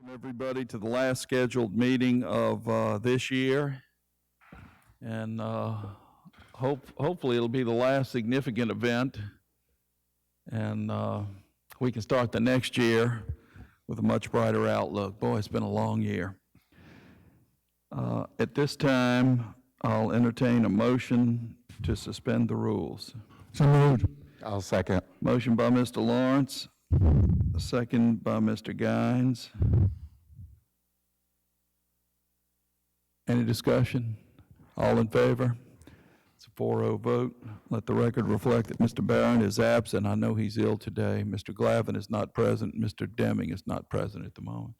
Welcome everybody to the last scheduled meeting of this year, and hopefully it'll be the last significant event, and we can start the next year with a much brighter outlook. Boy, it's been a long year. At this time, I'll entertain a motion to suspend the rules. So moved. I'll second. Motion by Mr. Lawrence, a second by Mr. Gines. Any discussion? All in favor? It's a 4-0 vote. Let the record reflect that Mr. Barron is absent. I know he's ill today. Mr. Glavin is not present. Mr. Deming is not present at the moment.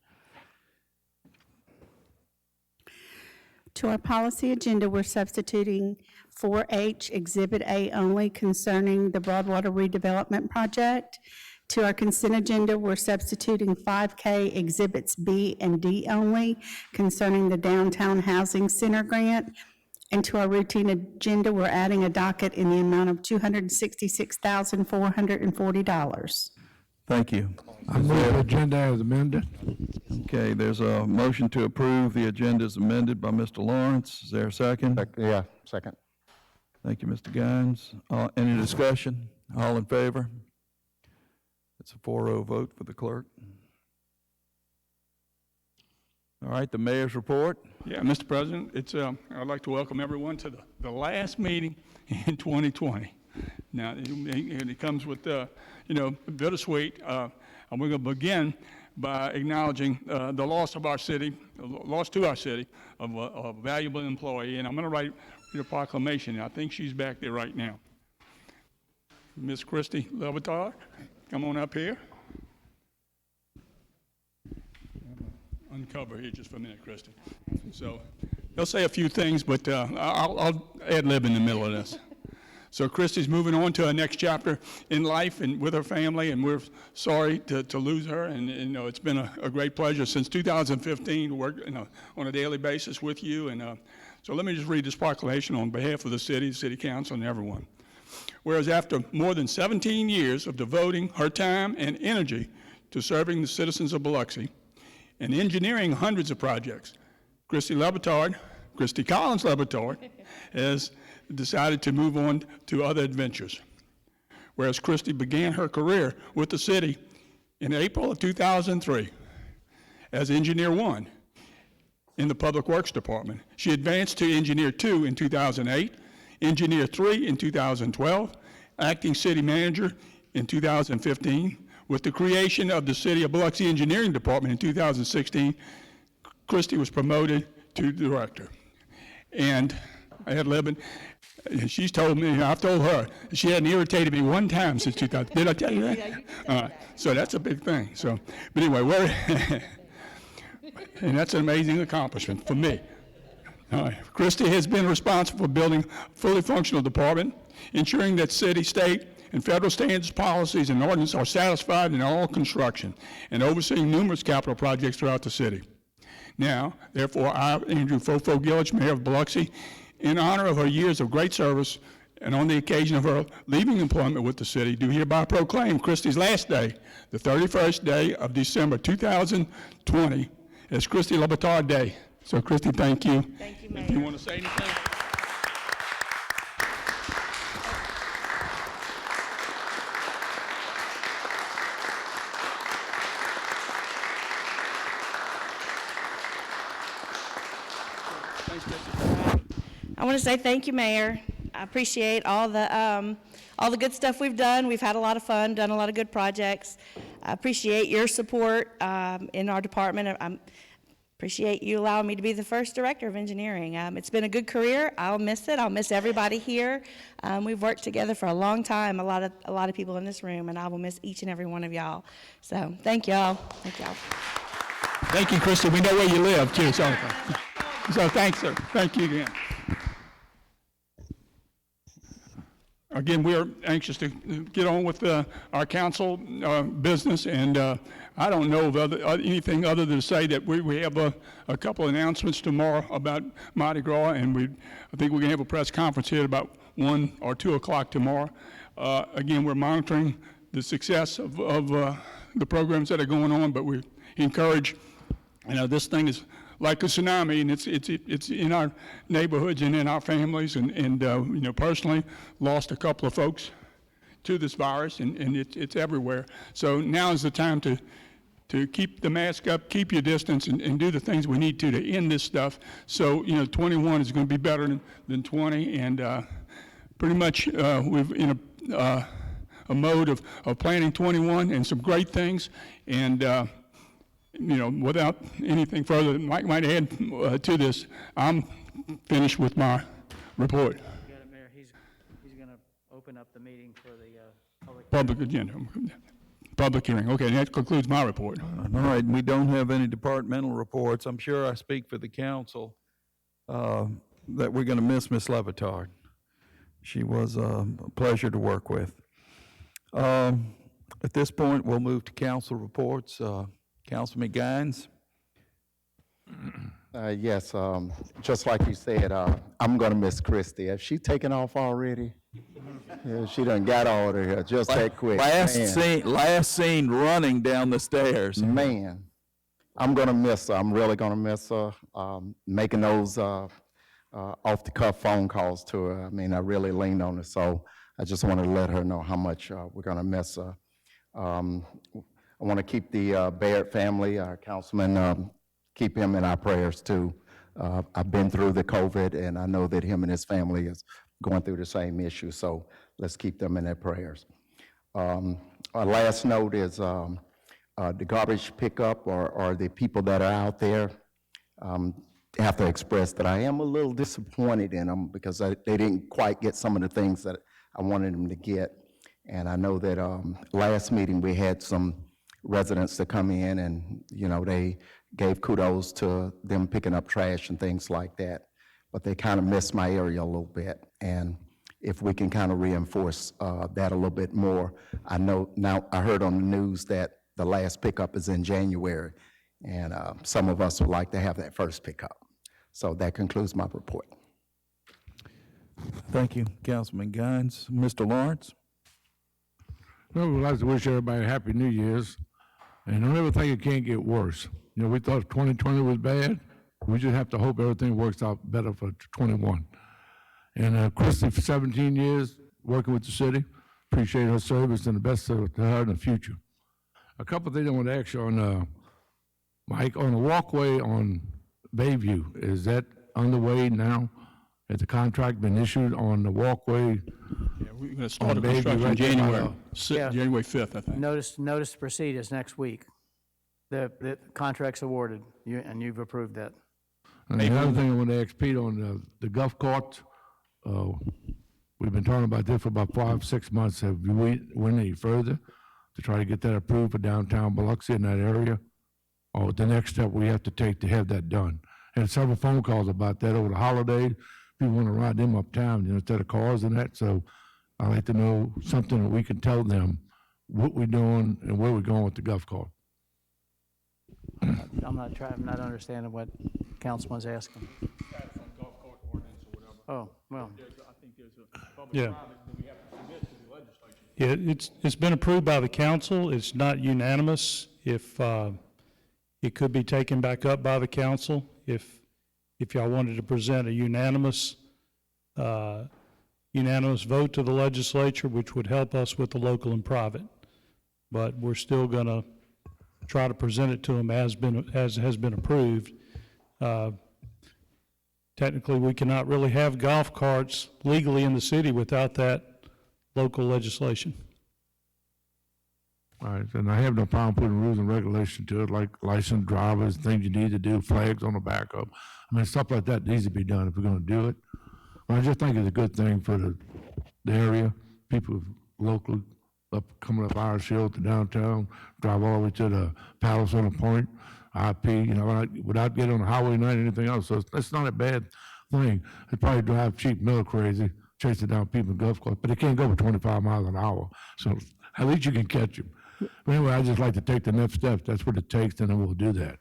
To our policy agenda, we're substituting 4H Exhibit A only concerning the Broadwater redevelopment project. To our consent agenda, we're substituting 5K Exhibits B and D only concerning the Downtown Housing Center grant. And to our routine agenda, we're adding a docket in the amount of $266,440. Thank you. I move the agenda as amended. Okay, there's a motion to approve the agenda as amended by Mr. Lawrence. Is there a second? Yeah, second. Thank you, Mr. Gines. Any discussion? All in favor? It's a 4-0 vote for the clerk. All right, the mayor's report. Yeah, Mr. President, I'd like to welcome everyone to the last meeting in 2020. Now, it comes with, bittersweet. And we're going to begin by acknowledging the loss of our city, loss to our city of a valuable employee. And I'm going to write a proclamation. I think she's back there right now. Miss Christy Levitar, come on up here. Uncover here just for a minute, Christy. So they'll say a few things, but I'll ad-lib in the middle of this. So Christy's moving on to her next chapter in life and with her family, and we're sorry to lose her. And it's been a great pleasure since 2015 to work on a daily basis with you. And so let me just read this proclamation on behalf of the city council, and everyone. Whereas after more than 17 years of devoting her time and energy to serving the citizens of Biloxi and engineering hundreds of projects, Christy Collins Lebatard has decided to move on to other adventures. Whereas Christy began her career with the city in April of 2003 as Engineer 1 in the Public Works Department. She advanced to Engineer 2 in 2008, Engineer 3 in 2012, Acting City Manager in 2015. With the creation of the City of Biloxi Engineering Department in 2016, Christy was promoted to Director. And I had Lebanon. She's told me, I've told her, she hadn't irritated me one time since 2000. Did I tell you that? So that's a big thing. So, but anyway, and that's an amazing accomplishment for me. Christy has been responsible for building a fully functional department, ensuring that city, state, and federal standards, policies, and ordinances are satisfied in all construction, and overseeing numerous capital projects throughout the city. Now, therefore, I, Andrew Fofo Gillich, Mayor of Biloxi, in honor of her years of great service and on the occasion of her leaving employment with the city, do hereby proclaim Christy's last day, the 31st day of December 2020, as Christy Lebatard Day. So, Christy, thank you. Thank you, Mayor. If you want to say anything. I want to say thank you, Mayor. I appreciate all the good stuff we've done. We've had a lot of fun, done a lot of good projects. I appreciate your support in our department. I appreciate you allowing me to be the first director of engineering. It's been a good career. I'll miss it. I'll miss everybody here. We've worked together for a long time. A lot of people in this room, and I will miss each and every one of y'all. So thank y'all. Thank y'all. Thank you, Christy. We know where you live, too. So thanks, sir. Thank you again. Again, we're anxious to get on with our council business, and I don't know of anything other than to say that we have a couple announcements tomorrow about Mardi Gras, and I think we're going to have a press conference here at about 1 or 2 o'clock tomorrow. Again, we're monitoring the success of the programs that are going on, but we encourage You know, this thing is like a tsunami, and it's in our neighborhoods and in our families, and you know, personally lost a couple of folks to this virus, and it's everywhere. So now is the time to keep the mask up, keep your distance, and do the things we need to end this stuff. So, you know, 21 is going to be better than 20, and pretty much we've in a mode of planning 21 and some great things, and you know, without anything further that Mike might add to this, I'm finished with my report. Got it, Mayor. He's going to open up the meeting for the public. Public agenda, public hearing. Okay, that concludes my report. All right, we don't have any departmental reports. I'm sure I speak for the council that we're going to miss Ms. Levitard. She was a pleasure to work with. At this point, we'll move to council reports. Councilman Gaines? Yes, just like you said, I'm going to miss Christie. Has she taken off already? Yeah, she done got all of here just that quick. Last seen running down the stairs. Man, I'm going to miss her. I'm really going to miss her. Making those off-the-cuff phone calls to her. I mean, I really leaned on her, so I just wanted to let her know how much we're going to miss her. I want to keep the Baird family, our councilman, keep him in our prayers too. I've been through the COVID, and I know that him and his family is going through the same issue, so let's keep them in their prayers. Our last note is the garbage pickup or the people that are out there. Have to express that I am a little disappointed in them because they didn't quite get some of the things that I wanted them to get. And I know that last meeting we had some residents that come in and, you know, they gave kudos to them picking up trash and things like that. But they kind of missed my area a little bit. And if we can kind of reinforce that a little bit more. I know now, I heard on the news that the last pickup is in January, and some of us would like to have that first pickup. So that concludes my report. Thank you, Councilman Gaines. Mr. Lawrence? Well, we'd like to wish everybody a Happy New Year's. And don't ever think it can't get worse. You know, we thought 2020 was bad. We just have to hope everything works out better for 21. And Christy, for 17 years, working with the city, appreciate her service and the best to her in the future. A couple of things I want to ask you on, Mike, on the walkway on Bayview, is that underway now? Has the contract been issued on the walkway? Yeah, we're going to start the Bayview construction right there by January, Yeah. January 5th, I think. Notice to proceed is next week. The contract's awarded, and you've approved that. And the other thing I want to ask Pete on the golf courts, we've been talking about this for about 5-6 months. Have you went any further to try to get that approved for downtown Biloxi in that area? Or the next step we have to take to have that done? Had several phone calls about that over the holidays. People want to ride them uptown, you know, instead of cars and that. So I'd like to know something that we can tell them what we're doing and where we're going with the golf cart. I'm not understanding what Councilman's asking. Oh, well, Yeah. Yeah, it's been approved by the council. It's not unanimous. If it could be taken back up by the council if y'all wanted to present a unanimous vote to the legislature, which would help us with the local and private. But we're still going to try to present it to them as has been approved. Technically, we cannot really have golf carts legally in the city without that local legislation. All right, and I have no problem putting rules and regulations to it, like licensed drivers, things you need to do, flags on the back of. I mean, stuff like that needs to be done if we're gonna do it. But I just think it's a good thing for the area, people local, coming up Irish Hill to downtown, drive all the way to the Palace on the Point, IP, you know, without getting on the highway night or anything else. So it's not a bad thing. It probably drive cheap mill crazy, chasing down people in golf carts, but they can't go for 25 miles an hour. So at least you can catch them. But anyway, I just like to take the next steps. That's what it takes, and then we'll do that.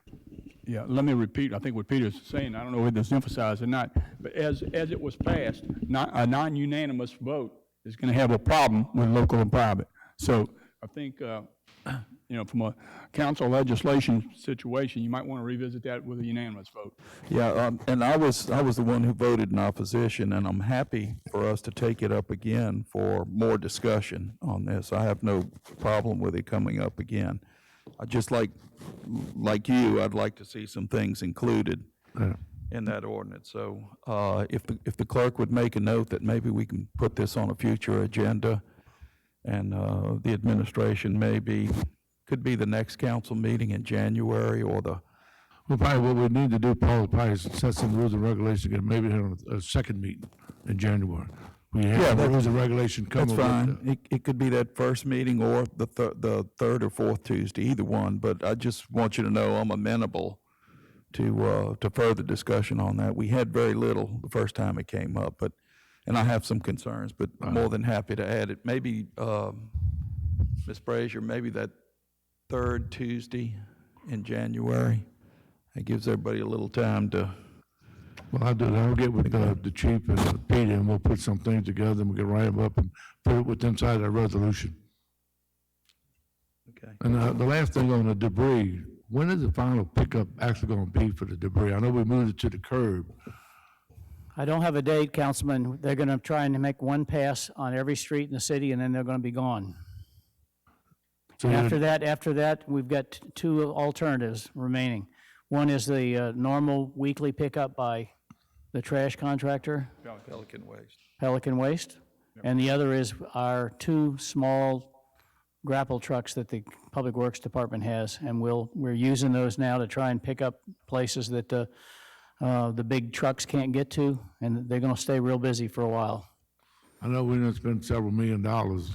Yeah, let me repeat, I think what Peter's saying, I don't know whether it's emphasized or not, but as it was passed, a non-unanimous vote is going to have a problem with local and private. So I think, from a council legislation situation, you might want to revisit that with a unanimous vote. Yeah, and I was the one who voted in opposition, and I'm happy for us to take it up again for more discussion on this. I have no problem with it coming up again. I just like you, I'd like to see some things included in that ordinance. So if the clerk would make a note that maybe we can put this on a future agenda, and the administration could be the next council meeting in January or the, Well, probably what we need to do, Paul, probably is set some rules and regulations, and maybe have a second meeting in January. We have the rules and regulation that's coming. fine. It could be that first meeting or the third or fourth Tuesday, either one, but I just want you to know I'm amenable to further discussion on that. We had very little the first time it came up, and I have some concerns, but more than happy to add it. Maybe, Ms. Brazier, maybe that third Tuesday in January. It gives everybody a little time to. Well, I'll do that. I'll get with the chief and Peter, and we'll put some things together, and we can write them up and put it with inside that resolution. Okay. And the last thing on the debris, when is the final pickup actually going to be for the debris? I know we moved it to the curb. I don't have a date, Councilman. They're going to try and make one pass on every street in the city, and then they're going to be gone. So After that, we've got two alternatives remaining. One is the normal weekly pickup by the trash contractor, Pelican Waste. and the other is our two small grapple trucks that the Public Works Department has, and we're using those now to try and pick up places that the big trucks can't get to, and they're going to stay real busy for a while. I know we're going to spend several $1 million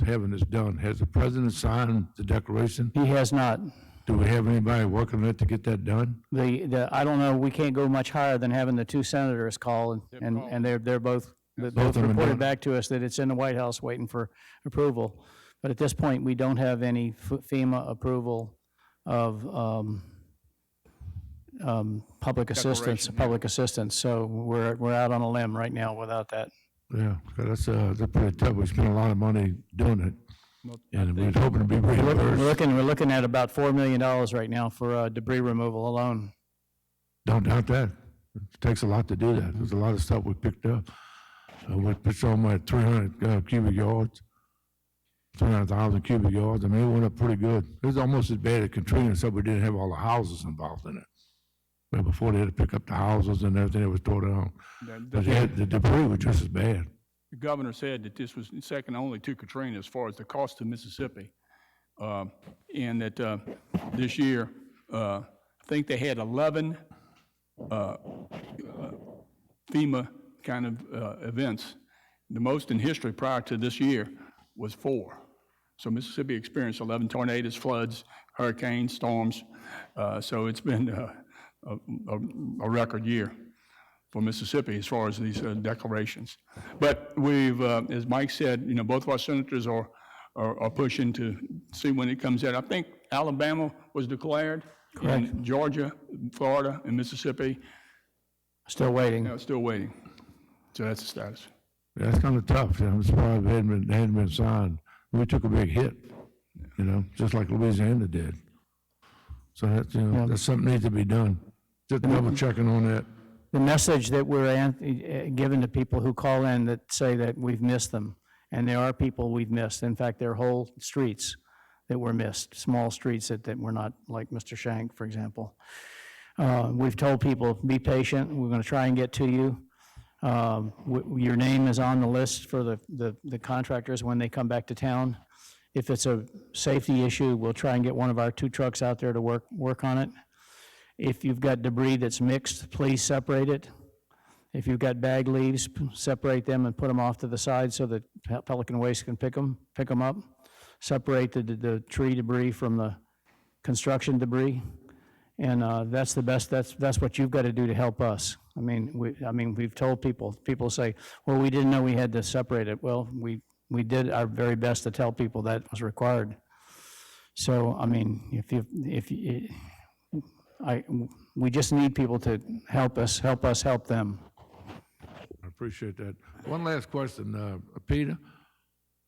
having this done. Has the president signed the declaration? He has not. Do we have anybody working on it to get that done? I don't know, we can't go much higher than having the two senators call, and they're both Both of them are reported done. back to us that it's in the White House waiting for approval. But at this point, we don't have any FEMA approval of public assistance, so we're out on a limb right now without that. Yeah, that's pretty tough. We spent a lot of money doing it, and we was hoping to be reimbursed. We're looking at about $4 million right now for debris removal alone. Don't doubt that. It takes a lot to do that. There's a lot of stuff we picked up. We put on my 300 cubic yards, 300,000 cubic yards. I mean, it went up pretty good. It was almost as bad as Katrina, except we didn't have all the houses involved in it. But before they had to pick up the houses and everything that was tore down. But the debris was just as bad. The governor said that this was second only to Katrina as far as the cost to Mississippi. And that this year, I think they had 11 FEMA kind of events. The most in history prior to this year was 4. So Mississippi experienced 11 tornadoes, floods, hurricanes, storms. So it's been a record year for Mississippi as far as these declarations. But we've, as Mike said, both of our senators are pushing to see when it comes out. I think Alabama was declared. Correct. And Georgia, Florida, and Mississippi. Still waiting. Still waiting. So that's the status. Yeah, it's kind of tough. I'm surprised they hadn't been signed. We took a big hit, just like Louisiana did. So that's, that's something needs to be done. Just double checking on that. The message that we're giving to people who call in that say that we've missed them, and there are people we've missed. In fact, there are whole streets that were missed, small streets that were not, like Mr. Shank, for example. We've told people, be patient, we're going to try and get to you. Your name is on the list for the contractors when they come back to town. If it's a safety issue, we'll try and get one of our 2 trucks out there to work on it. If you've got debris that's mixed, please separate it. If you've got bag leaves, separate them and put them off to the side so that Pelican Waste can pick them up. Separate the tree debris from the construction debris. And that's the best, that's what you've got to do to help us. I mean, we've told people say, well, we didn't know we had to separate it. Well, we did our very best to tell people that was required. So, I mean, we just need people to help us help them. I appreciate that. One last question, Peter,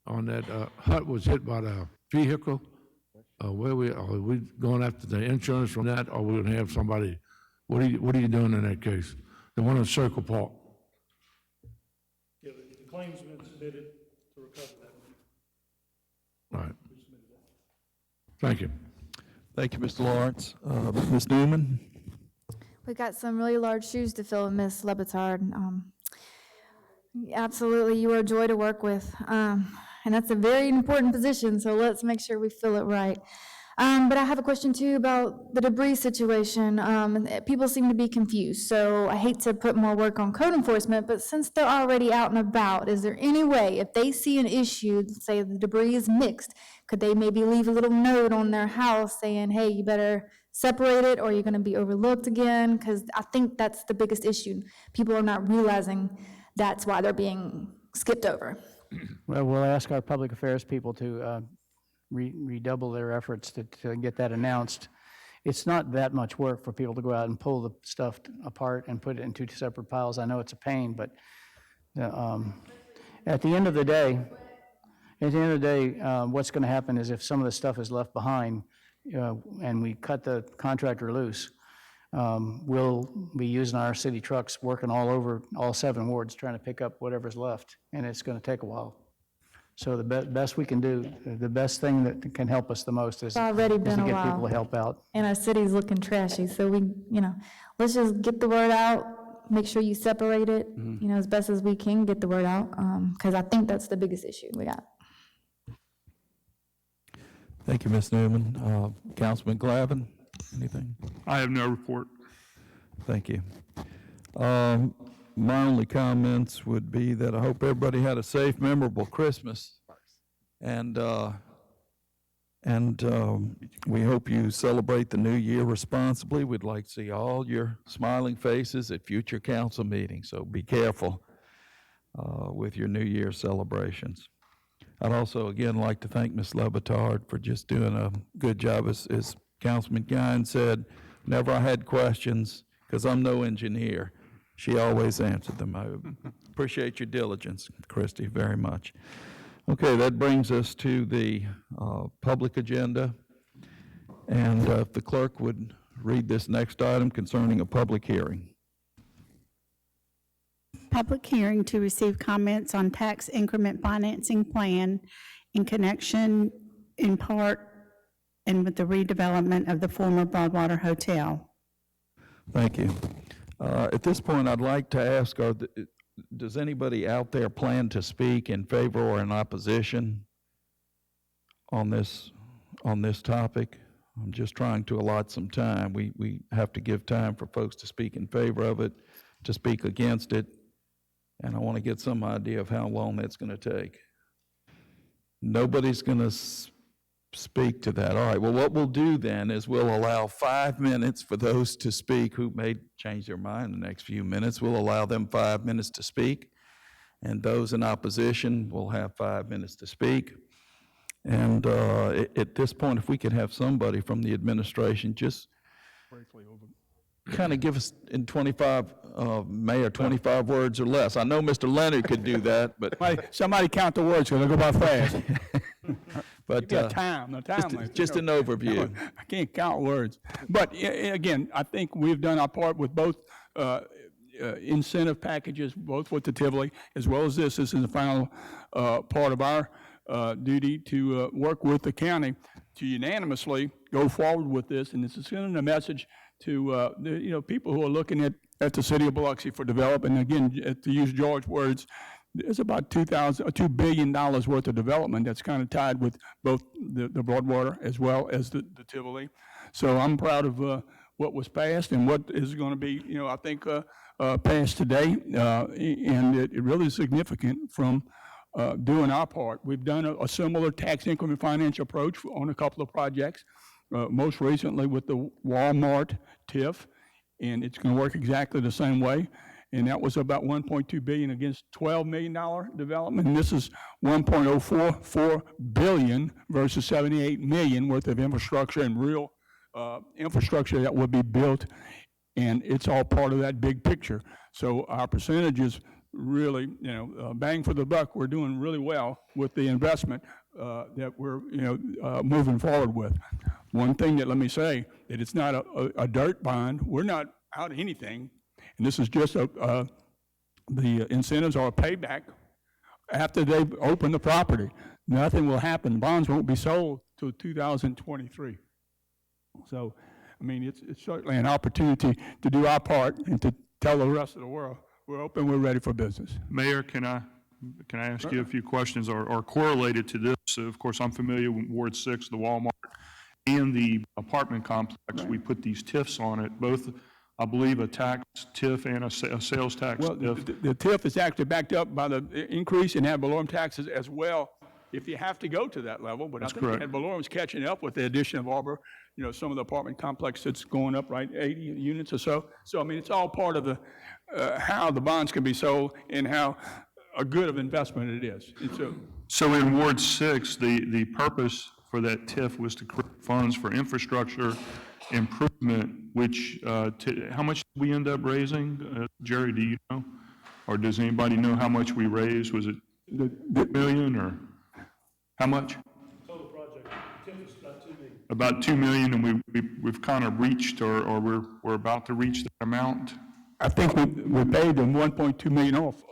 on that hut was hit by the vehicle. are we going after the insurance from that, or we gonna have somebody, what are you doing in that case? The one in Circle Park? Yeah, the claim's been submitted to recover that. All right. Thank you. Thank you, Mr. Lawrence. Ms. Newman? We got some really large shoes to fill, Miss Lebetard. Absolutely, you are a joy to work with, and that's a very important position, so let's make sure we fill it right. But I have a question too about the debris situation. People seem to be confused, so I hate to put more work on code enforcement, but since they're already out and about, is there any way, if they see an issue, say the debris is mixed, could they maybe leave a little note on their house saying, hey, you better separate it or you're gonna be overlooked again? Because I think that's the biggest issue. People are not realizing that's why they're being skipped over. Well, we'll ask our public affairs people to redouble their efforts to get that announced. It's not that much work for people to go out and pull the stuff apart and put it in two separate piles. I know it's a pain, but at the end of the day, what's going to happen is if some of the stuff is left behind and we cut the contractor loose, we'll be using our city trucks working all over all 7 wards trying to pick up whatever's left, and it's going to take a while. So the best we can do, the best thing that can help us the most is It's already to been a get while. people to help out. And our city's looking trashy, so we, let's just get the word out, make sure you separate it, as best as we can, get the word out, because I think that's the biggest issue we got. Thank you, Ms. Newman. Councilman Glavin, anything? I have no report. Thank you. My only comments would be that I hope everybody had a safe, memorable Christmas. And we hope you celebrate the new year responsibly. We'd like to see all your smiling faces at future council meetings, so be careful with your New Year celebrations. I'd also, again, like to thank Ms. Lebetard for just doing a good job. As Councilman Guine said, whenever I had questions, because I'm no engineer, she always answered them. I appreciate your diligence, Christy, very much. Okay, that brings us to the public agenda. And if the clerk would read this next item concerning a public hearing. Public hearing to receive comments on tax increment financing plan in connection in part and with the redevelopment of the former Broadwater Hotel. Thank you. At this point, I'd like to ask, does anybody out there plan to speak in favor or in opposition on this topic? I'm just trying to allot some time. We have to give time for folks to speak in favor of it, to speak against it, and I want to get some idea of how long that's going to take. Nobody's going to speak to that. All right, well, what we'll do then is we'll allow 5 minutes for those to speak who may change their mind in the next few minutes. We'll allow them 5 minutes to speak, and those in opposition will have 5 minutes to speak. And at this point, if we could have somebody from the administration just kind of give us in 25, Mayor, 25 words or less. I know Mr. Leonard could do that, but Somebody count the words, because they'll go by fast. but You got time, no time. just an overview. I can't count words. But again, I think we've done our part with both incentive packages, both with the Tivoli, as well as this. This is the final part of our duty to work with the county to unanimously go forward with this. And this is sending a message to people who are looking at the city of Biloxi for development. Again, to use George's words, there's about $2 billion worth of development that's kind of tied with both the Broadwater as well as the Tivoli. So I'm proud of what was passed and what is going to be, I think, passed today. And it really is significant from doing our part. We've done a similar tax increment finance approach on a couple of projects, most recently with the Walmart TIF, and it's going to work exactly the same way. And that was about $1.2 billion against $12 million development. And this is $1.044 billion versus $78 million worth of infrastructure and real infrastructure that would be built. And it's all part of that big picture. So our percentages really, bang for the buck, we're doing really well with the investment that we're, moving forward with. One thing that, let me say, that it's not a dirt bond. We're not out of anything, and this is just the incentives are a payback after they've opened the property. Nothing will happen. Bonds won't be sold till 2023. So, I mean, it's certainly an opportunity to do our part and to tell the rest of the world we're open, we're ready for business. Mayor, can I ask you a few questions are correlated to this? So of course, I'm familiar with Ward 6, the Walmart, and the apartment complex. Right. We put these TIFs on it, both, I believe, a tax TIF and a sales tax TIF. The TIF is actually backed up by the increase in ad valorem taxes as well, if you have to go to that level. But That's I think correct. ad valorem is catching up with the addition of Arbor. Some of the apartment complex that's going up, right, 80 units or so. So, I mean, it's all part of the how the bonds can be sold and how a good of investment it is. So in Ward 6, the purpose for that TIF was to create funds for infrastructure improvement, which, how much did we end up raising? Jerry, do you know? Or does anybody know how much we raised? Was it $1 million or how much? Total project, TIF is about $2 million. About $2 million, and we've kind of reached, or we're about to reach that amount? I think we paid them $1.2 million off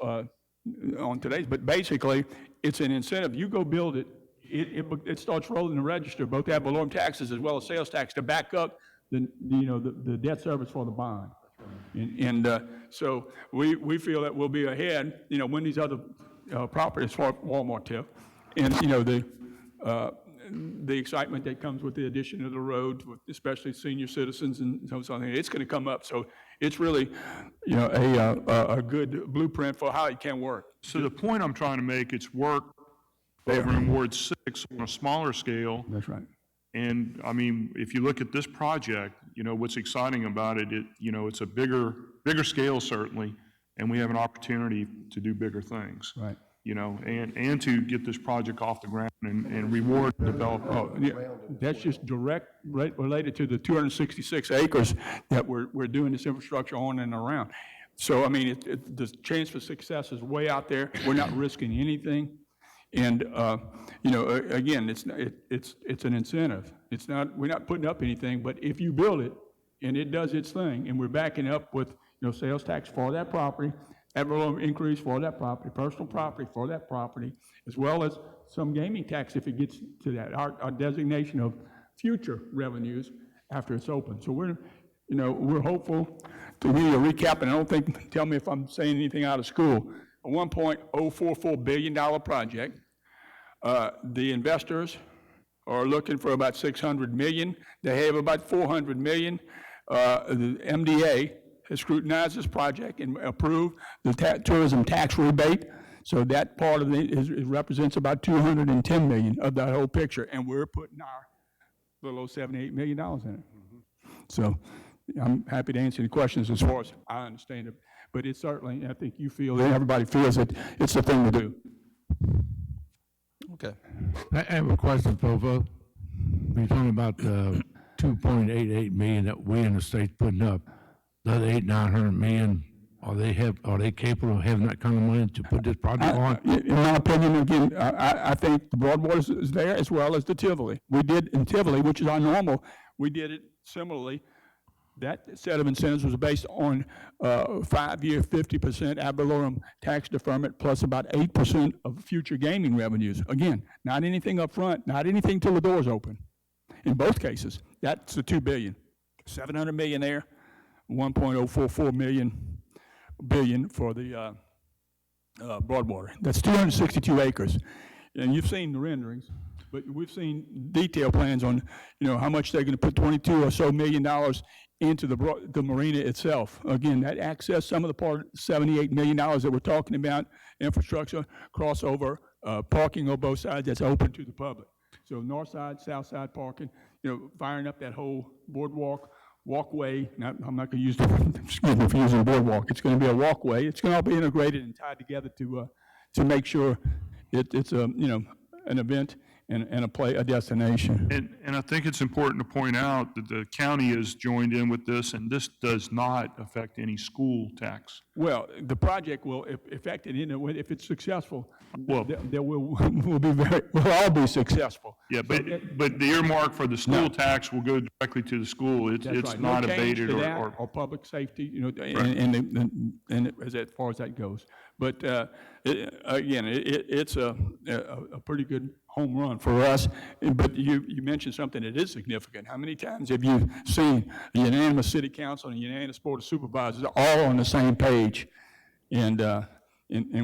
on today's, but basically, it's an incentive. You go build it, it starts rolling the register, both ad valorem taxes as well as sales tax, to back up the debt service for the bond. So we feel that we'll be ahead, when these other properties for Walmart TIF, and the excitement that comes with the addition of the road, especially senior citizens and something, it's going to come up. So it's really, a good blueprint for how it can work. So the point I'm trying to make, it's work over in Ward 6 on a smaller scale. That's right. And I mean, if you look at this project, what's exciting about it, it's a bigger scale certainly, and we have an opportunity to do bigger things. Right. And to get this project off the ground and reward the developer. Oh, yeah, that's just related to the 266 acres that we're doing this infrastructure on and around. So, I mean, the chance for success is way out there. We're not risking anything. And, again, it's an incentive. We're not putting up anything, but if you build it and it does its thing, and we're backing up with, sales tax for that property, ad valorem increase for that property, personal property for that property, as well as some gaming tax if it gets to that, our designation of future revenues after it's open. So we're hopeful. To give you a recap, and I don't think, tell me if I'm saying anything out of school, a $1.044 billion project. The investors are looking for about $600 million. They have about $400 million. The MDA has scrutinized this project and approved the tourism tax rebate. So that part of it represents about $210 million of that whole picture, and we're putting our little old $78 million in it. So I'm happy to answer any questions as far as I understand it, but it's certainly, I think you feel, and everybody feels that it's the thing to do. Okay. I have a question, Povo. We're talking about the 2.88 million that we in the state's putting up. The other 900 million, are they capable of having that kind of money to put this project on? In my opinion, again, I think the Broadwater is there as well as the Tivoli. We did in Tivoli, which is our normal, we did it similarly. That set of incentives was based on 5-year 50% ad valorem tax deferment plus about 8% of future gaming revenues. Again, not anything up front, not anything till the doors open. In both cases, that's the $2 billion. $700 million there, 1.044 billion for the Broadwater. That's 262 acres. And you've seen the renderings, but we've seen detailed plans on, how much they're going to put $22 or so million into the marina itself. Again, that access, some of the part, $78 million that we're talking about, infrastructure, crossover, parking on both sides that's open to the public. So north side, south side parking, firing up that whole boardwalk, walkway. I'm not going to use excuse me for using boardwalk. It's going to be a walkway. It's going to all be integrated and tied together to make sure it's an event and a destination. And I think it's important to point out that the county has joined in with this, and this does not affect any school tax. Well, the project will affect it in a way, if it's successful, Well- there will we'll all be successful. Yeah, but the earmark for the school tax will go directly to the school. That's It's right. not No change abated to that or, public safety, you know, and as far as that goes. But again, it's a pretty good home run for us. But you mentioned something that is significant. How many times have you seen a unanimous city council and a unanimous board of supervisors all on the same page? And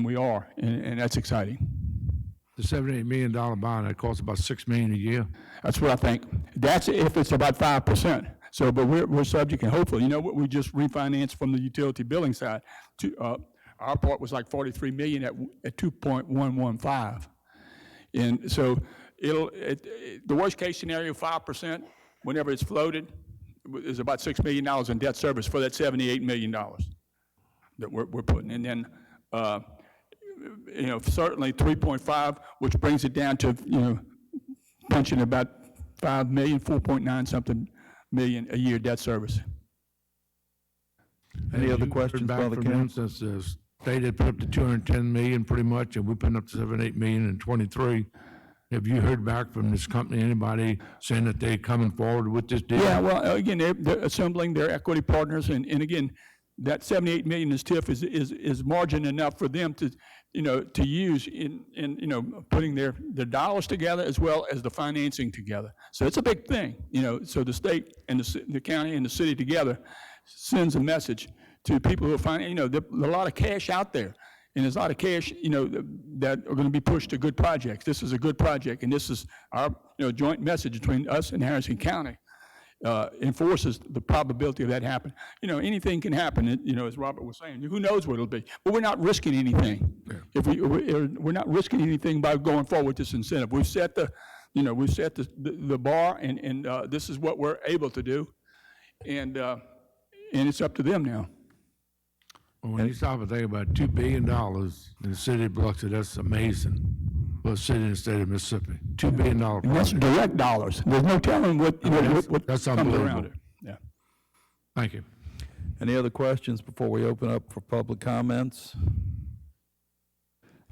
we are, and that's exciting. The $78 million bond, that costs about $6 million a year. That's what I think. That's if it's about 5%. So, but we're subject, and hopefully, you know what, we just refinanced from the utility billing side. Our part was like 43 million at 2.115. And so the worst case scenario, 5%, whenever it's floated, is about $6 million in debt service for that $78 million that we're putting. And then, you know, certainly 3.5, which brings it down to, you know, punching about 5 million, 4.9 something million a year debt service. Any Have other you questions heard back by the from council? them since the state had put up to 210 million pretty much, and we put up to 7-8 million in 23. Have you heard back from this company, anybody saying that they're coming forward with this deal? Yeah, well, again, they're assembling their equity partners, and again, that 78 million is TIF is margin enough for them to, you know, to use in you know, putting their dollars together as well as the financing together. So it's a big thing, you know. So the state and the county and the city together sends a message to people who are finding, you know, there's a lot of cash out there, and there's a lot of cash, you know, that are going to be pushed to good projects. This is a good project, and this is our, you know, joint message between us and Harrison County. Enforces the probability of that happening. You know, anything can happen, you know, as Robert was saying. Who knows what it'll be? But we're not risking anything. Yeah. If we're not risking anything by going forward with this incentive. We've set the, you know, we've set the bar, and this is what we're able to do, and it's up to them now. Well, when you stop and think about $2 billion in the city of Biloxi, that's amazing. For a city in the state of Mississippi, $2 billion And that's project. direct dollars. There's no telling what, you know, what that's comes around unbelievable. it. Yeah. Thank you. Any other questions before we open up for public comments?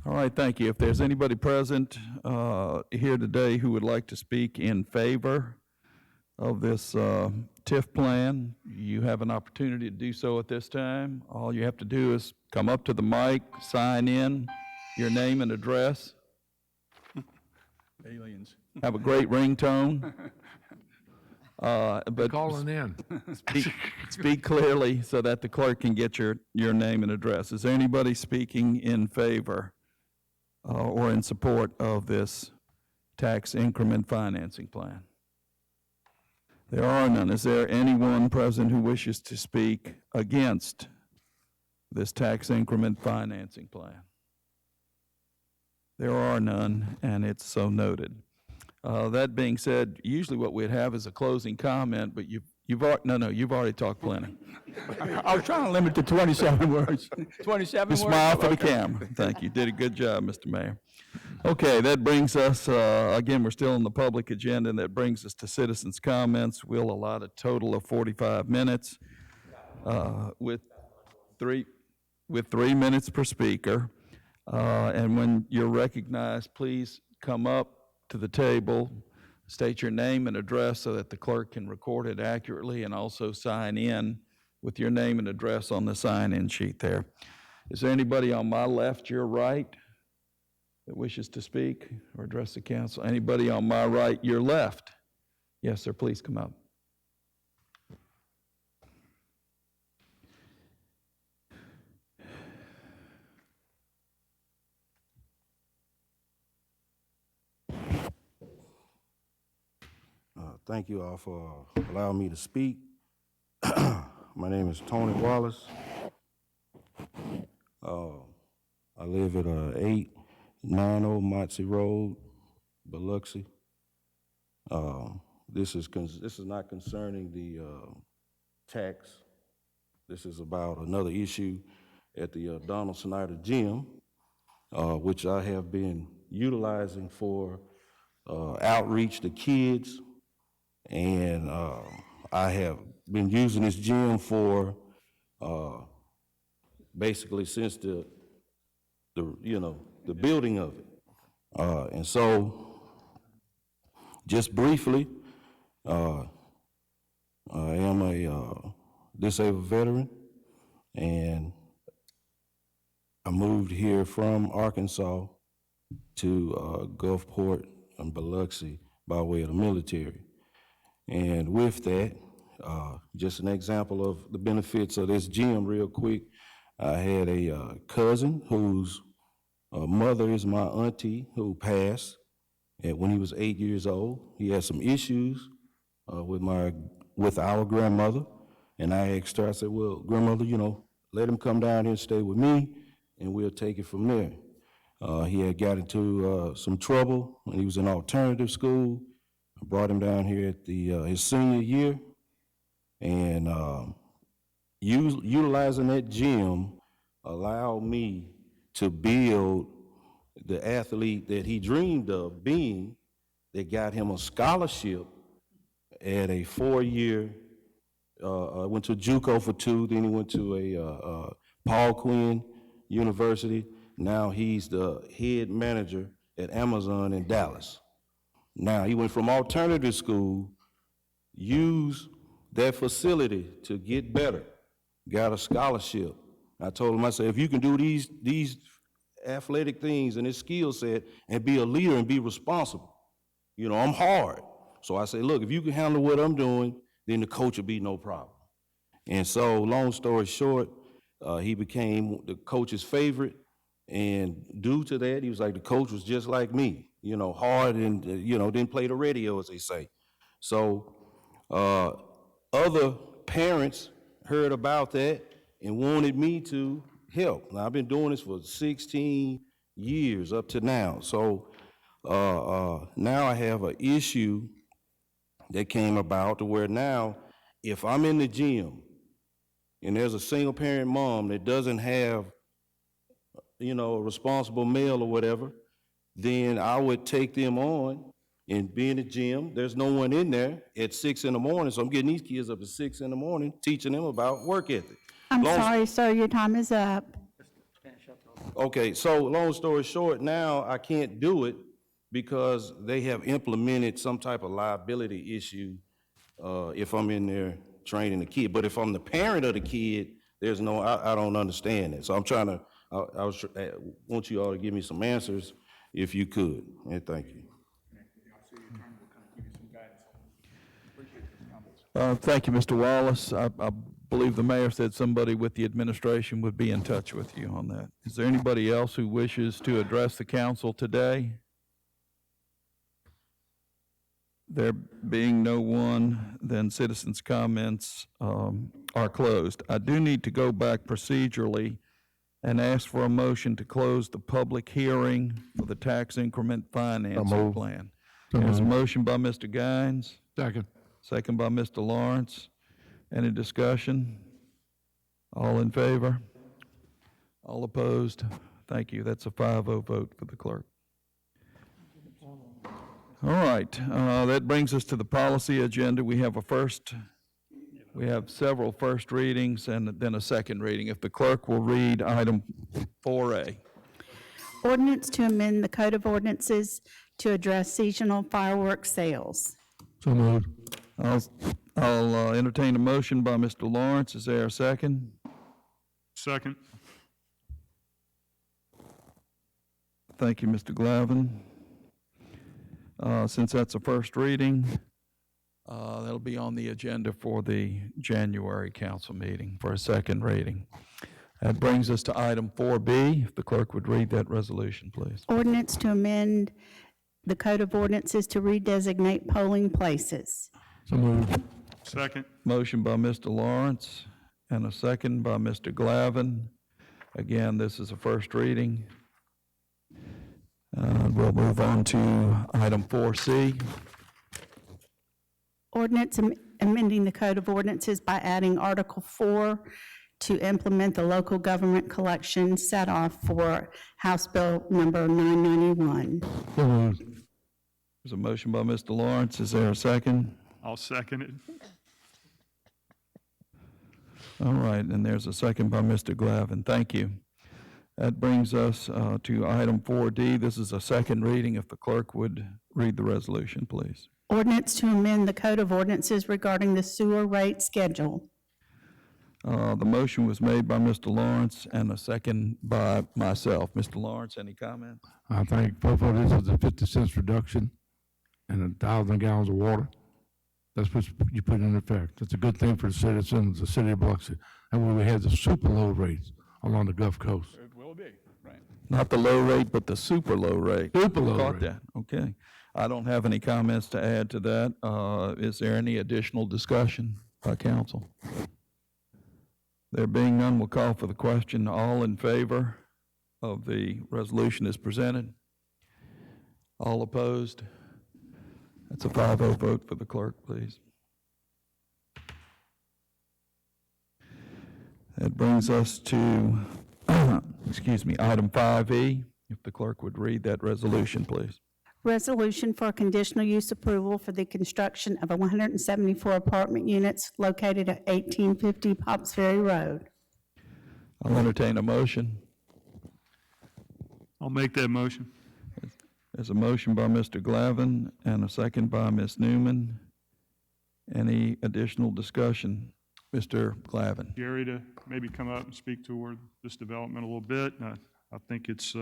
All right, thank you. If there's anybody present here today who would like to speak in favor of this TIF plan, you have an opportunity to do so at this time. All you have to do is come up to the mic, sign in, your name and address. Aliens. Have a great ringtone. But Calling in. speak clearly so that the clerk can get your name and address. Is there anybody speaking in favor or in support of this tax increment financing plan? There are none. Is there anyone present who wishes to speak against this tax increment financing plan? There are none, and it's so noted. That being said, usually what we'd have is a closing comment, but you've already talked plenty. I was trying to limit to 27 words. 27 words? Smile for the camera. Thank you. Did a good job, Mr. Mayor. Okay, that brings us, again, we're still on the public agenda, and that brings us to citizens' comments. We'll allot a total of 45 minutes with 3 minutes per speaker. And when you're recognized, please come up to the table, state your name and address so that the clerk can record it accurately, and also sign in with your name and address on the sign-in sheet there. Is there anybody on my left, your right, that wishes to speak or address the council? Anybody on my right, your left? Yes, sir, please come up. Thank you all for allowing me to speak. My name is Tony Wallace. I live at 890 Motsey Road, Biloxi. This is not concerning the tax. This is about another issue at the Donald Snyder Gym, which I have been utilizing for outreach to kids, and I have been using this gym for basically since the building of it. And so, just briefly, I am a disabled veteran, and I moved here from Arkansas to Gulfport and Biloxi by way of the military. And with that, just an example of the benefits of this gym real quick, I had a cousin whose mother is my auntie who passed when he was 8 years old. He had some issues with our grandmother, and I asked her, I said, well, grandmother, let him come down here and stay with me, and we'll take it from there. He had got into some trouble when he was in alternative school. I brought him down here at his senior year, and utilizing that gym allowed me to build the athlete that he dreamed of being, that got him a scholarship at a 4-year, went to JUCO for 2, then he went to a Paul Quinn University. Now he's the head manager at Amazon in Dallas. Now he went from alternative school, used that facility to get better, got a scholarship. I told him, I said, if you can do these athletic things and this skill set and be a leader and be responsible, I'm hard. So I say, look, if you can handle what I'm doing, then the coach will be no problem. And so, long story short, he became the coach's favorite. And due to that, he was like, the coach was just like me, hard and, didn't play the radio, as they say. So other parents heard about that and wanted me to help. Now, I've been doing this for 16 years up to now. So now I have an issue that came about to where now, if I'm in the gym and there's a single parent mom that doesn't have, a responsible male or whatever, then I would take them on and be in the gym. There's no one in there at 6 in the morning, so I'm getting these kids up at 6 in the morning, teaching them about work ethic. I'm sorry, sir, your time is up. Okay, so long story short, now I can't do it because they have implemented some type of liability issue if I'm in there training the kid. But if I'm the parent of the kid, there's no, I don't understand it. So I'm trying to, I want you all to give me some answers if you could, and thank you. Thank you, Mr. Wallace. I believe the mayor said somebody with the administration would be in touch with you on that. Is there anybody else who wishes to address the council today? There being no one, then citizens' comments are closed. I do need to go back procedurally and ask for a motion to close the public hearing for the tax increment financing plan. There's a motion by Mr. Gaines. Second. Second by Mr. Lawrence. Any discussion? All in favor? All opposed? Thank you. That's a 5-0 vote for the clerk. All right, that brings us to the policy agenda. We have several first readings and then a second reading. If the clerk will read item 4A. Ordinance to amend the Code of Ordinances to address seasonal fireworks sales. So moved. I'll entertain a motion by Mr. Lawrence. Is there a second? Second. Thank you, Mr. Glavin. Since that's a first reading, that'll be on the agenda for the January council meeting for a second reading. That brings us to item 4B. If the clerk would read that resolution, please. Ordinance to amend the Code of Ordinances to redesignate polling places. So moved. Second. Motion by Mr. Lawrence and a second by Mr. Glavin. Again, this is a first reading. We'll move on to item 4C. Ordinance amending the Code of Ordinances by adding Article 4 to implement the local government collection set off for House Bill number 991. So moved. There's a motion by Mr. Lawrence. Is there a second? I'll second it. All right, and there's a second by Mr. Glavin. Thank you. That brings us to item 4D. This is a second reading. If the clerk would read the resolution, please. Ordinance to amend the Code of Ordinances regarding the sewer rate schedule. The motion was made by Mr. Lawrence and a second by myself. Mr. Lawrence, any comments? I think both of this is a 50 cents reduction and 1,000 gallons of water. That's what you put in effect. It's a good thing for the citizens, the city of Biloxi. And when we had the super low rates along the Gulf Coast. It will be, right. Not the low rate, but the super low rate. Super low Caught rate. that, okay. I don't have any comments to add to that. Is there any additional discussion by council? There being none, we'll call for the question. All in favor of the resolution as presented? All opposed? That's a 5-0 vote for the clerk, please. That brings us to, excuse me, item 5E. If the clerk would read that resolution, please. Resolution for conditional use approval for the construction of 174 apartment units located at 1850 Pops Ferry Road. I'll entertain a motion. I'll make that motion. There's a motion by Mr. Glavin and a second by Ms. Newman. Any additional discussion? Mr. Glavin. Jerry, to maybe come up and speak toward this development a little bit. I think it's,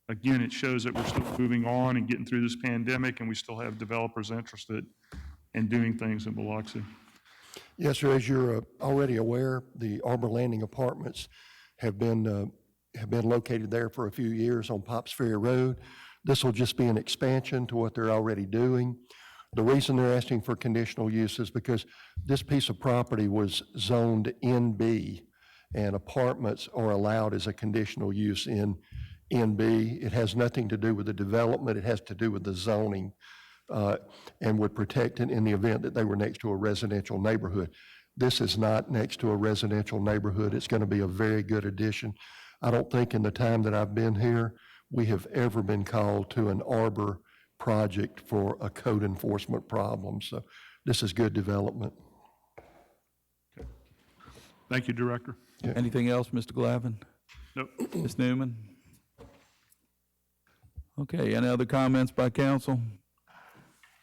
again, it shows that we're still moving on and getting through this pandemic, and we still have developers interested in doing things in Biloxi. Yes, sir. As you're already aware, the Arbor Landing Apartments have been located there for a few years on Pops Ferry Road. This will just be an expansion to what they're already doing. The reason they're asking for conditional use is because this piece of property was zoned NB, and apartments are allowed as a conditional use in NB. It has nothing to do with the development. It has to do with the zoning, and would protect it in the event that they were next to a residential neighborhood. This is not next to a residential neighborhood. It's going to be a very good addition. I don't think in the time that I've been here, we have ever been called to an arbor project for a code enforcement problem. So this is good development. Thank you, Director. Anything else, Mr. Glavin? Nope. Ms. Newman? Okay, any other comments by council?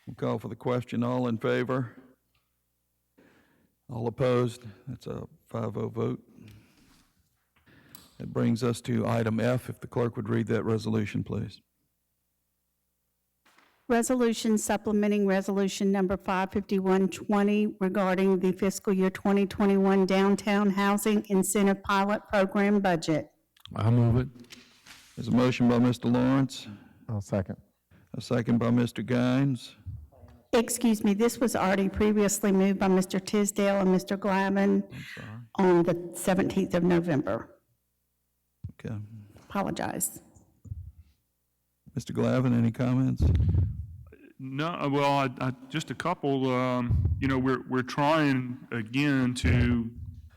We'll call for the question. All in favor? All opposed? That's a 5-0 vote. That brings us to item F. If the clerk would read that resolution, please. Resolution supplementing Resolution Number 55120 regarding the fiscal year 2021 Downtown Housing Incentive Pilot Program budget. I'll move it. There's a motion by Mr. Lawrence, I'll second. a second by Mr. Gaines. Excuse me, this was already previously moved by Mr. Tisdale and Mr. Glavin on the 17th of November. Okay. Apologize. Mr. Glavin, any comments? No, well, just a couple. You know, we're trying again to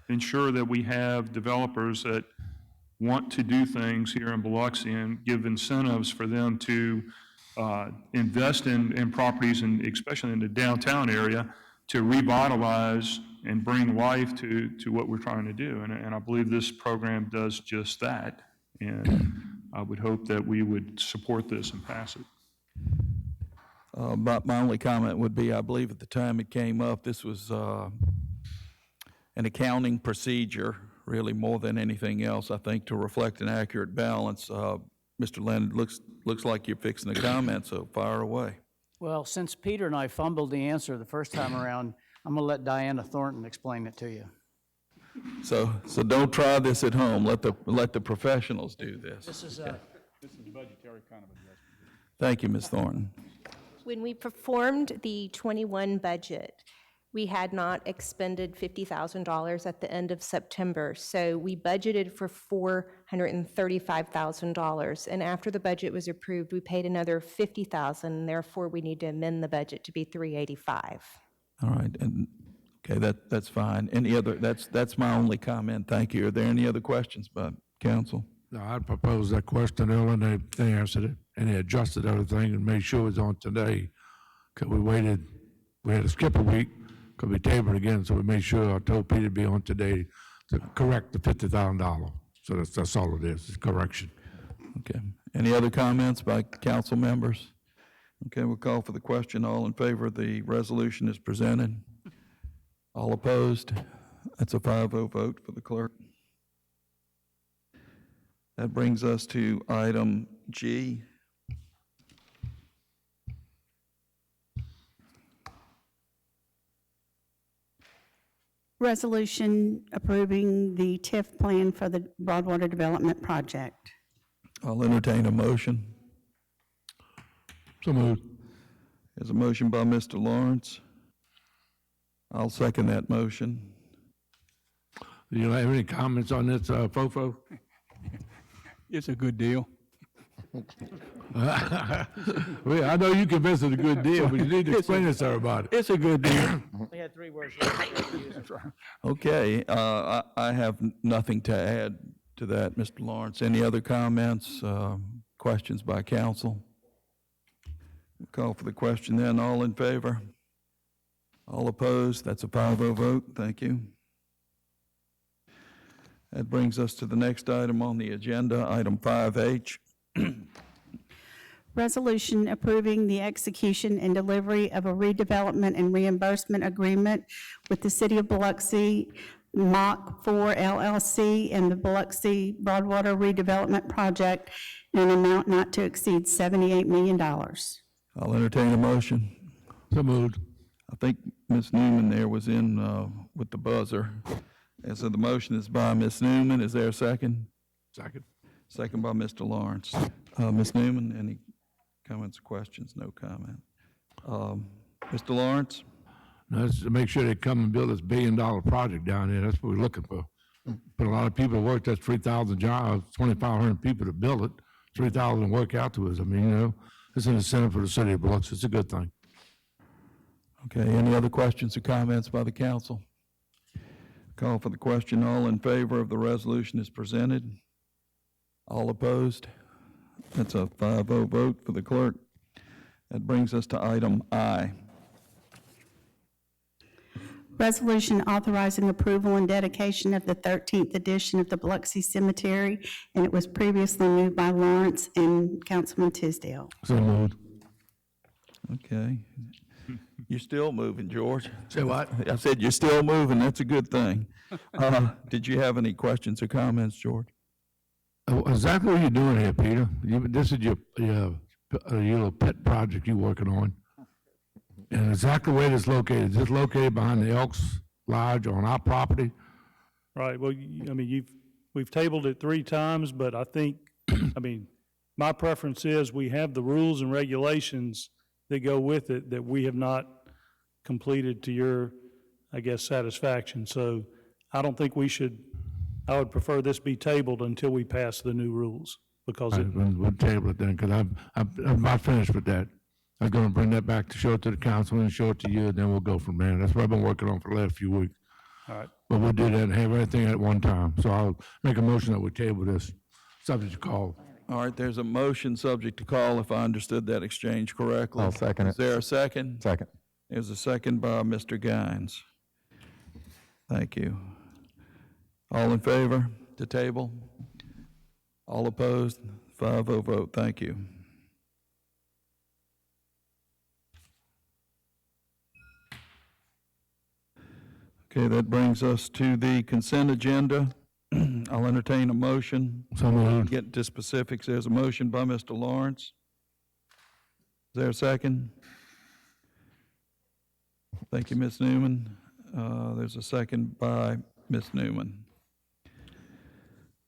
ensure that we have developers that want to do things here in Biloxi and give incentives for them to invest in properties, and especially in the downtown area, to revitalize and bring life to what we're trying to do. And I believe this program does just that. And I would hope that we would support this and pass it. But my only comment would be, I believe at the time it came up, this was an accounting procedure, really more than anything else, I think, to reflect an accurate balance. Mr. Leonard, looks like you're fixing a comment, so fire away. Well, since Peter and I fumbled the answer the first time around, I'm going to let Diana Thornton explain it to you. So don't try this at home. Let the professionals do this. This is budgetary kind of adjustment. Thank you, Ms. Thornton. When we performed the 21 budget, we had not expended $50,000 at the end of September, so we budgeted for $435,000, and after the budget was approved, we paid another $50,000, and therefore we need to amend the budget to be $385,000. All right, and okay, that's fine. Any other? That's my only comment. Thank you. Are there any other questions by council? No, I proposed that question earlier, and they answered it, and they adjusted everything and made sure it was on today. Because we had to skip a week, because we tabled it again, so we made sure, I told Peter to be on today to correct the $50,000. So that's all it is, it's correction. Okay. Any other comments by council members? Okay, we'll call for the question. All in favor of the resolution as presented? All opposed? That's a 5-0 vote for the clerk. That brings us to item G. Resolution approving the TIF plan for the Broadwater Development Project. I'll entertain a motion. So moved. There's a motion by Mr. Lawrence. I'll second that motion. Do you have any comments on this, Fofo? It's a good deal. Well, I know you convinced it's a good deal, but you need to explain this to everybody. It's a good deal. We had 3 words. Okay, I have nothing to add to that, Mr. Lawrence. Any other comments, questions by council? Call for the question then. All in favor? All opposed? That's a 5-0 vote. Thank you. That brings us to the next item on the agenda, item 5H. Resolution approving the execution and delivery of a redevelopment and reimbursement agreement with the City of Biloxi, Mach 4 LLC, and the Biloxi Broadwater Redevelopment Project in an amount not to exceed $78 million. I'll entertain a motion. So moved. I think Ms. Newman there was in with the buzzer. And so the motion is by Ms. Newman. Is there a second? Second. Second by Mr. Lawrence. Ms. Newman, any comments or questions? No comment. Mr. Lawrence? Now, that's to make sure they come and build this $1 billion project down there. That's what we're looking for. Put a lot of people to work. That's 3,000 jobs, 2,500 people to build it, 3,000 work out to us. I mean, you know, it's an incentive for the city of Biloxi. It's a good thing. Okay, any other questions or comments by the council? Call for the question. All in favor of the resolution as presented? All opposed? That's a 5-0 vote for the clerk. That brings us to item I. Resolution authorizing approval and dedication of the 13th edition of the Biloxi Cemetery, and it was previously moved by Lawrence and Councilman Tisdale. So moved. Okay. You're still moving, George. Say what? I said you're still moving. That's a good thing. Did you have any questions or comments, George? Exactly what you're doing here, Peter. This is your little pet project you're working on. And exactly where it's located. Is it located behind the Elks Lodge on our property? Right, well, I mean, we've tabled it 3 times, but I think, I mean, my preference is we have the rules and regulations that go with it that we have not completed to your, I guess, satisfaction. So I don't think we should, I would prefer this be tabled until we pass the new rules, because All right, we'll table it then, because I'm not finished with that. I'm going to bring that back to show it to the council and show it to you, and then we'll go from there. That's what I've been working on for the last few weeks. all right. But we'll do that and have everything at one time. So I'll make a motion that we table this, subject to call. All right, there's a motion subject to call, if I understood that exchange correctly. I'll second it. Is there a second? Second. There's a second by Mr. Guines. Thank you. All in favor to table? All opposed? 5-0 vote. Thank you. Okay, that brings us to the consent agenda. I'll entertain a motion. So moved. Get to specifics. There's a motion by Mr. Lawrence. Is there a second? Thank you, Ms. Newman. There's a second by Ms. Newman.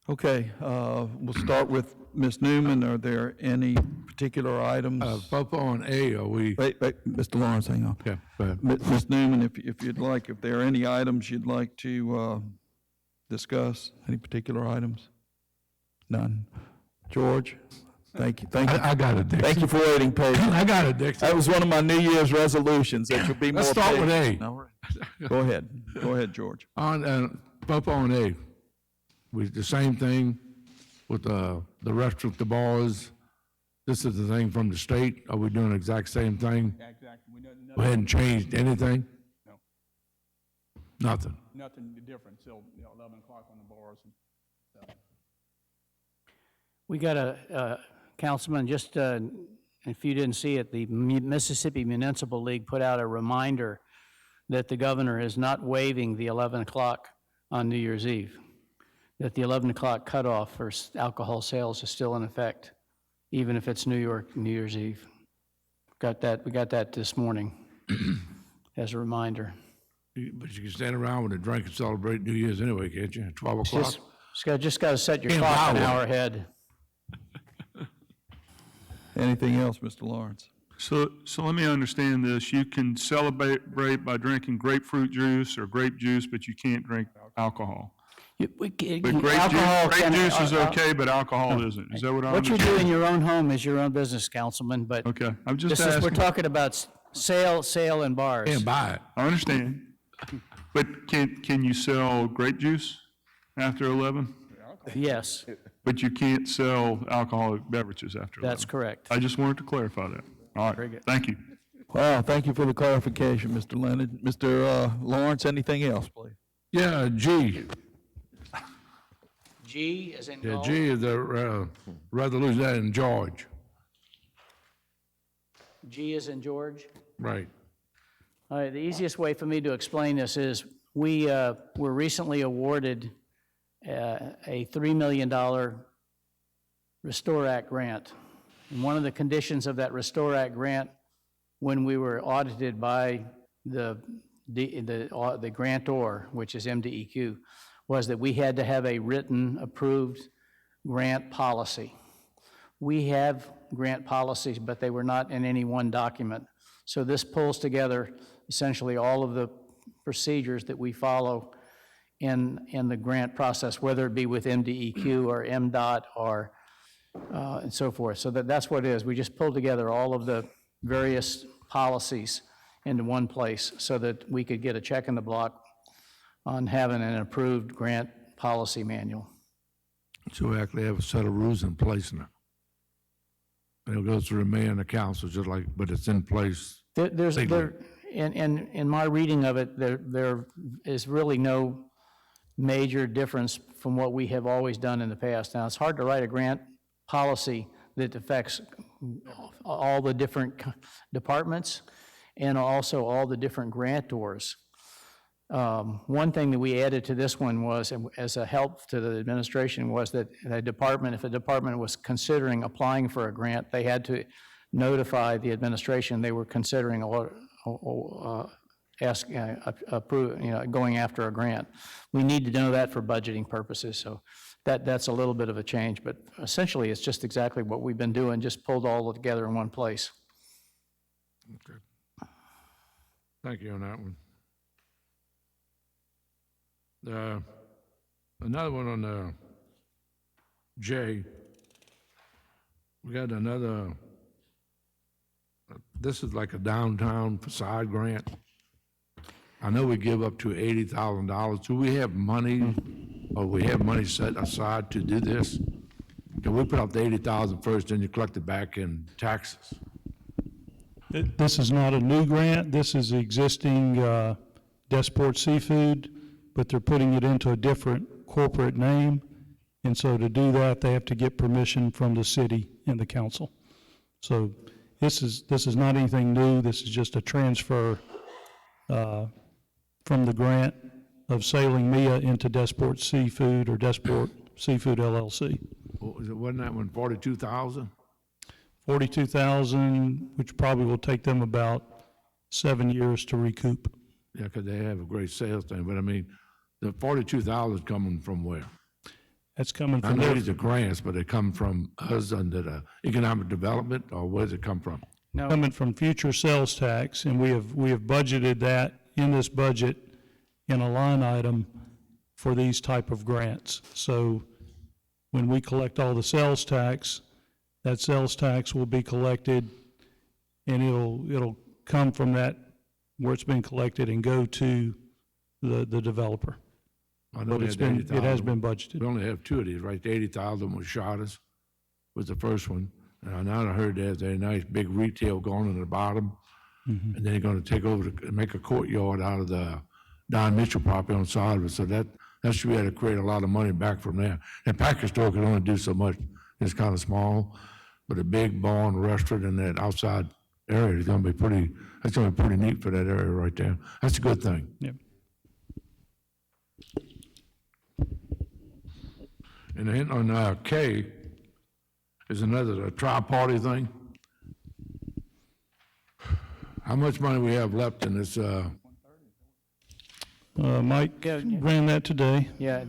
Okay, we'll start with Ms. Newman. Are there any particular items? Both on A, are we? Wait, Mr. Lawrence, hang on. Okay, go ahead. Ms. Newman, if you'd like, if there are any items you'd like to discuss, any particular items? None. George? Thank you. I got it, Dixon. Thank you for waiting patiently. I got it, Dixon. That was one of my New Year's resolutions, that you'll be more Let's patient. start with A. No, go ahead. Go ahead, George. On, both on A, the same thing, with the restaurant, the bars, this is the thing from the state? Are we doing the exact same thing? Exactly. We hadn't changed anything? No. Nothing? Nothing different till 11 o'clock on the bars. We got a, Councilman, just, if you didn't see it, the Mississippi Municipal League put out a reminder that the governor is not waiving the 11 o'clock on New Year's Eve, that the 11 o'clock cutoff for alcohol sales is still in effect, even if it's New Year's Eve. We got that this morning as a reminder. But you can stand around with a drink and celebrate New Year's anyway, can't you? At 12 o'clock? Just got to set your In clock an Iowa. hour ahead. Anything else, Mr. Lawrence? So let me understand this. You can celebrate by drinking grapefruit juice or grape juice, but you can't drink alcohol. But grape juice is okay, but alcohol isn't. Is that what I'm What you understanding? do in your own home is your own business, Councilman, but Okay, I'm just this is, we're asking. talking about sale in bars. Can't buy it. I understand. But can you sell grape juice after 11? Yes, But you can't sell alcoholic beverages after 11? that's correct. I just wanted to clarify that. All Very right, good. thank you. Well, thank you for the clarification, Mr. Leonard. Mr. Lawrence, anything else, please? Yeah, G. G is in Yeah, golf. G is the resolution that in George. G is in George. Right. All right, the easiest way for me to explain this is we were recently awarded a $3 million Restore Act grant. And one of the conditions of that Restore Act grant, when we were audited by the grantor, which is MDEQ, was that we had to have a written, approved grant policy. We have grant policies, but they were not in any one document. So this pulls together essentially all of the procedures that we follow in the grant process, whether it be with MDEQ or MDOT or and so forth. So that's what it is. We just pulled together all of the various policies into one place so that we could get a check in the block on having an approved grant policy manual. So we actually have a set of rules in place now. And it goes through the mayor and the council, just like, but it's in place. In my reading of it, there is really no major difference from what we have always done in the past. Now, it's hard to write a grant policy that affects all the different departments and also all the different grantors. One thing that we added to this one was, as a help to the administration, was that if a department was considering applying for a grant, they had to notify the administration they were considering going after a grant. We need to know that for budgeting purposes, so that's a little bit of a change, but essentially it's just exactly what we've been doing, just pulled all together in one place. Okay. Thank you on that one. Another one on J. We got another, this is like a downtown facade grant. I know we give up to $80,000. Do we have money, or we have money set aside to do this? Can we put up the $80,000 first, then you collect it back in taxes? This is not a new grant. This is existing Desport Seafood, but they're putting it into a different corporate name. And so to do that, they have to get permission from the city and the council. So this is not anything new. This is just a transfer from the grant of Sailing Mia into Desport Seafood or Desport Seafood LLC. Wasn't that one 42,000? 42,000, which probably will take them about 7 years to recoup. Yeah, because they have a great sales thing, but I mean, the 42,000 coming from where? That's coming I from know their, these are grants, but they come from us under the economic development, or where does it come from? No, coming from future sales tax, and we have budgeted that in this budget in a line item for these type of grants. So when we collect all the sales tax, that sales tax will be collected, and it'll come from that where it's been collected and go to the developer. I know but we it's had been, it has 80,000. been budgeted. We only have two of these, right? The 80,000 was Charters, was the first one. And I now heard there's a nice big retail going in the bottom. And then they're gonna take over, make a courtyard out of the Don Mitchell property on Sullivan. So that should be able to create a lot of money back from there. And package store can only do so much. It's kind of small, but a big barn restaurant in that outside area is gonna be pretty, that's gonna be pretty neat for that area right there. That's a good thing. Yep. And then on K is another tri-party thing. How much money we have left in this, Mike ran that today. Yeah,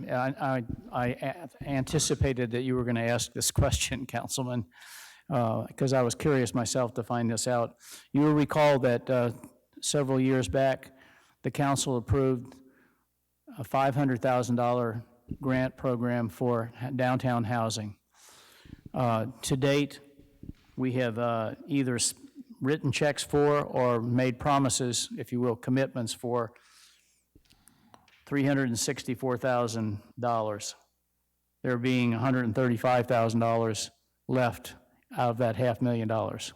I anticipated that you were going to ask this question, Councilman, because I was curious myself to find this out. You will recall that several years back, the council approved a $500,000 grant program for downtown housing. To date, we have either written checks for or made promises, if you will, commitments for $364,000. There being $135,000 left out of that $500,000.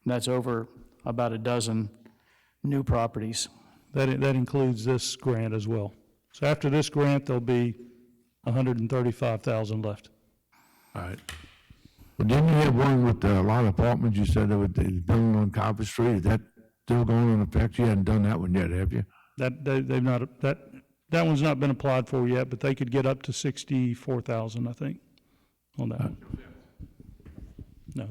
That's over about a dozen new properties. That includes this grant as well. So after this grant, there'll be $135,000 left. all right. But didn't you have one with a lot of apartments, you said they were building on Copper Street, is that still going in effect? You hadn't done that one yet, have you? They've not, that one's not been applied for yet, but they could get up to 64,000, I think, on that one. No,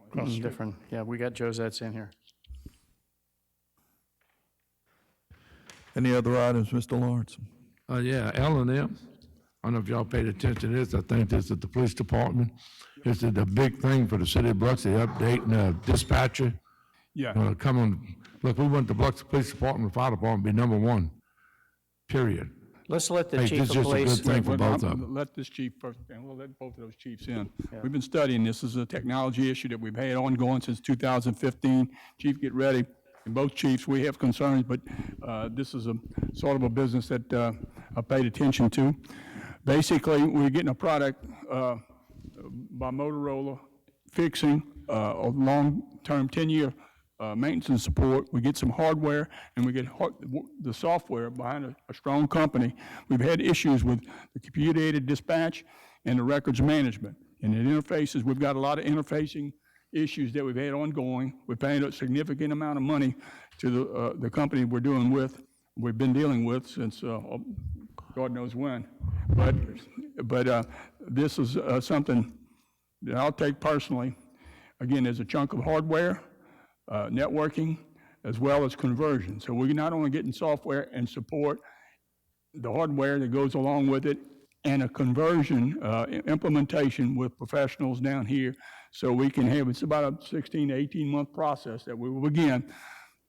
across the street. Different, yeah, we got Josette's in here. Any other items, Mr. Lawrence? Yeah, L&M, I don't know if y'all paid attention to this, I think this is the police department. This is the big thing for the city of Biloxi, updating the dispatcher. Yeah. Come on, look, we want the Biloxi Police Department and Fire Department to be number one, period. Let's let the Hey, chief this of is just a police. good thing for both of them. Let this chief first, and we'll let both of those chiefs in. We've been studying this. This is a technology issue that we've had ongoing since 2015. Chief, get ready. And both chiefs, we have concerns, but this is a sort of a business that I paid attention to. Basically, we're getting a product by Motorola fixing a long-term 10-year maintenance and support. We get some hardware, and we get the software behind a strong company. We've had issues with the computer-aided dispatch and the records management. And in interfaces, we've got a lot of interfacing issues that we've had ongoing. We're paying a significant amount of money to the company we've been dealing with since God knows when. But this is something that I'll take personally. Again, there's a chunk of hardware, networking, as well as conversion. So we're not only getting software and support, the hardware that goes along with it, and a conversion implementation with professionals down here, so we can have, it's about a 16 to 18-month process that we will begin.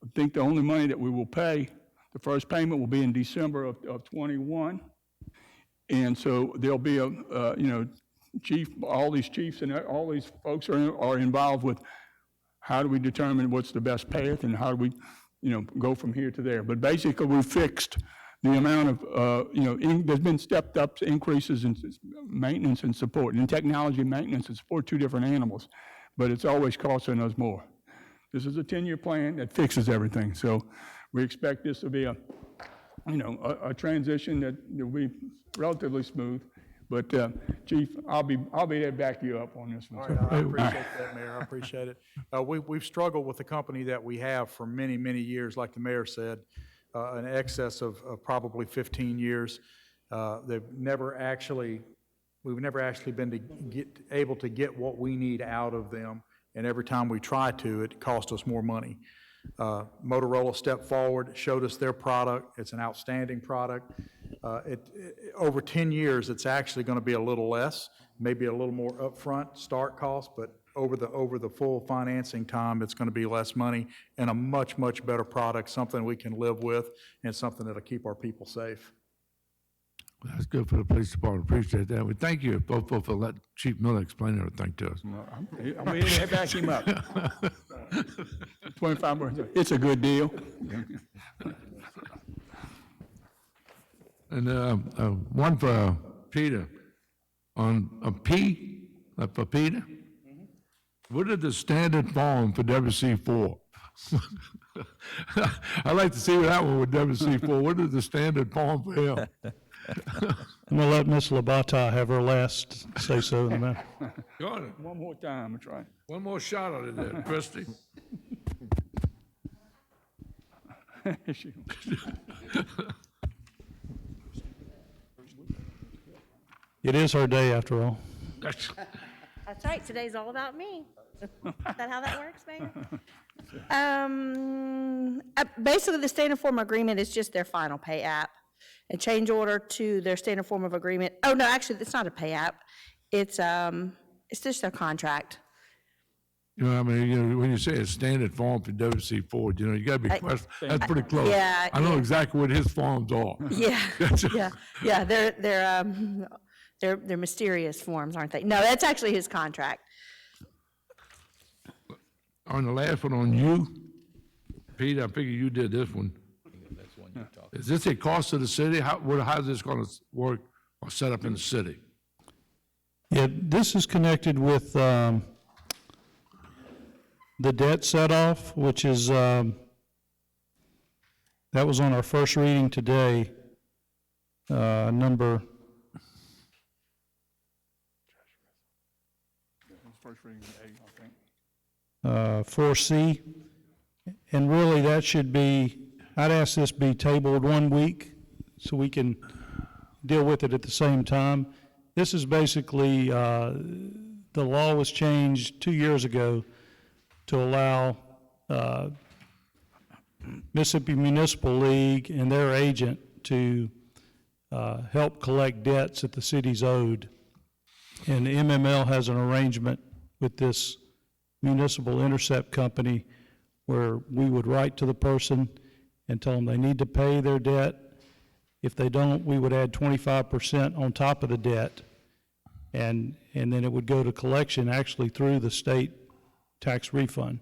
I think the only money that we will pay, the first payment will be in December of 21. And so there'll be chief, all these chiefs and all these folks are involved with how do we determine what's the best path and how do we, go from here to there. But basically, we fixed the amount of, there's been stepped up increases in maintenance and support. In technology, maintenance and support, two different animals, but it's always costing us more. This is a 10-year plan that fixes everything. So we expect this to be a transition that will be relatively smooth. But Chief, I'll be there to back you up on this one. All right, I appreciate that, Mayor. I appreciate it. We've struggled with the company that we have for many, many years, like the mayor said, in excess of probably 15 years. We've never actually been able to get what we need out of them, and every time we try to, it costs us more money. Motorola stepped forward, showed us their product. It's an outstanding product. Over 10 years, it's actually going to be a little less, maybe a little more upfront start cost, but over the full financing time, it's going to be less money and a much, much better product, something we can live with and something that'll keep our people safe. That's good for the police department, appreciate that. We thank you both for letting Chief Miller explain everything to us. I'm here to back him up. 25 words. It's a good deal. And one for Peter. On a P, for Peter? What is the standard form for WC4? I'd like to see that one with WC4. What is the standard form for him? I'm going to let Ms. Labata have her last say-so in a minute. Go on. One more time, that's right. One more shot at it there, Christie. It is her day, after all. That's right, today's all about me. Is that how that works, Mayor? Basically, the standard form agreement is just their final pay app. A change order to their standard form of agreement. Oh, no, actually, it's not a pay app. It's just their contract. You know, I mean, you know, when you say a standard form for WC4, you know, you gotta be question, that's pretty close. Yeah, I know yeah. exactly what his forms are. Yeah, they're mysterious forms, aren't they? No, that's actually his contract. On the last one on you, Pete, I figure you did this one. Is this a cost to the city? How's this gonna work or set up in the city? Yeah, this is connected with the debt set-off, which is, that was on our first reading today, number, First reading, I think. 4C. And really, that should be, I'd ask this be tabled 1 week so we can deal with it at the same time. This is basically, the law was changed 2 years ago to allow Mississippi Municipal League and their agent to help collect debts that the city's owed. And the MML has an arrangement with this municipal intercept company where we would write to the person and tell them they need to pay their debt. If they don't, we would add 25% on top of the debt. And then it would go to collection actually through the state tax refund.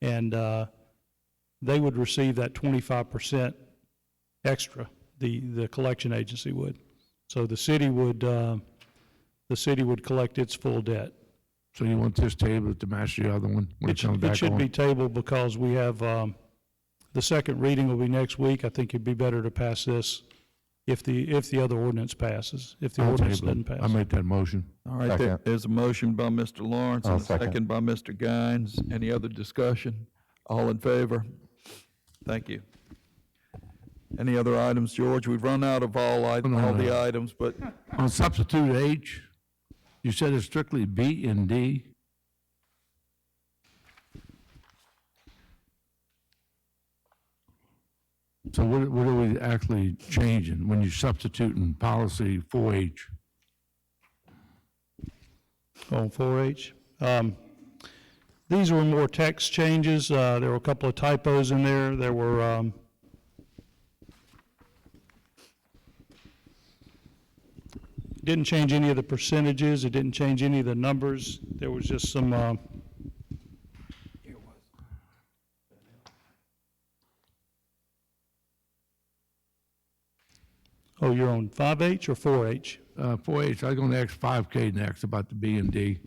And they would receive that 25% extra, the collection agency would. So the city would collect its full debt. So you want this table to match the other one when it comes back on? It should be tabled because we have, the second reading will be next week. I think it'd be better to pass this if the other ordinance passes, if the I'll ordinance table it. doesn't pass. I make that motion. All right, there's a motion by Mr. Lawrence and a second. second by Mr. Guines. Any other discussion? All in favor? Thank you. Any other items, George? We've run out of all the items, but On substitute H, you said it's strictly B and D? So what are we actually changing when you substitute in policy 4H? On 4H. These were more text changes. There were a couple of typos in there. There were, didn't change any of the percentages. It didn't change any of the numbers. There was just some, oh, you're on 5H or 4H? 4H, I was going to ask 5K next about the B and D.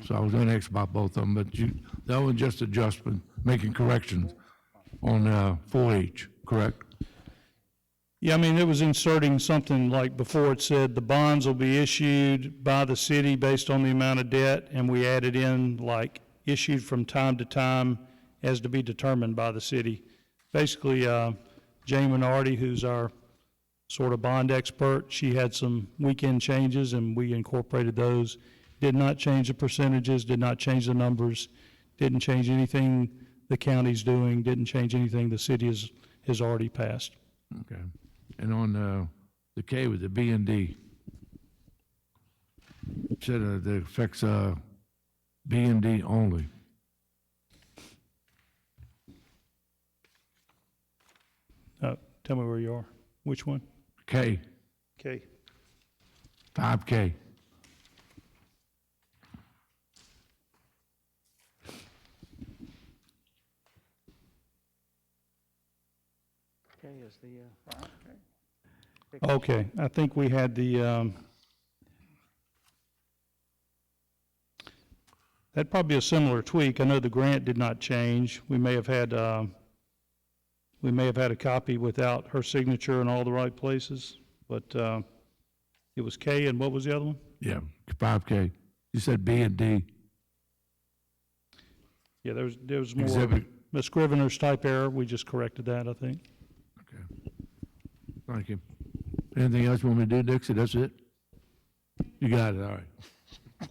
So I was going to ask about both of them, but that was just adjustment, making corrections on 4H, correct? Yeah, I mean, it was inserting something like before it said the bonds will be issued by the city based on the amount of debt, and we added in like issued from time to time as to be determined by the city. Basically, Jane Minardi, who's our sort of bond expert, she had some weekend changes and we incorporated those. Did not change the percentages, did not change the numbers, didn't change anything the county's doing, didn't change anything the city has already passed. Okay. And on the K with the B and D, it said that affects B and D only. Tell me where you are. Which one? K, Okay. 5K. Okay, is the, Okay, I think we had that'd probably be a similar tweak. I know the grant did not change. We may have had a copy without her signature in all the right places, but it was K, and what was the other one? Yeah, 5K. You said B and D. Yeah, there was more Exhibit. Ms. Scrivener's type error. We just corrected that, I think. Okay. Thank you. Anything else you want me to do, Dixie? That's it? You got it, all right.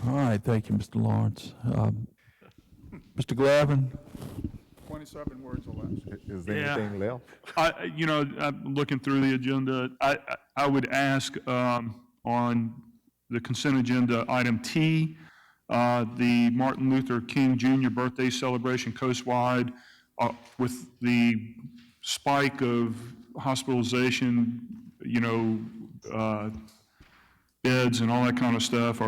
All right, thank you, Mr. Lawrence. Mr. Glavin? 27 words or less. Is there anything left? I'm looking through the agenda. I would ask on the consent agenda, item T, the Martin Luther King Jr. birthday celebration coastwide, with the spike of hospitalization, beds and all that kind of stuff,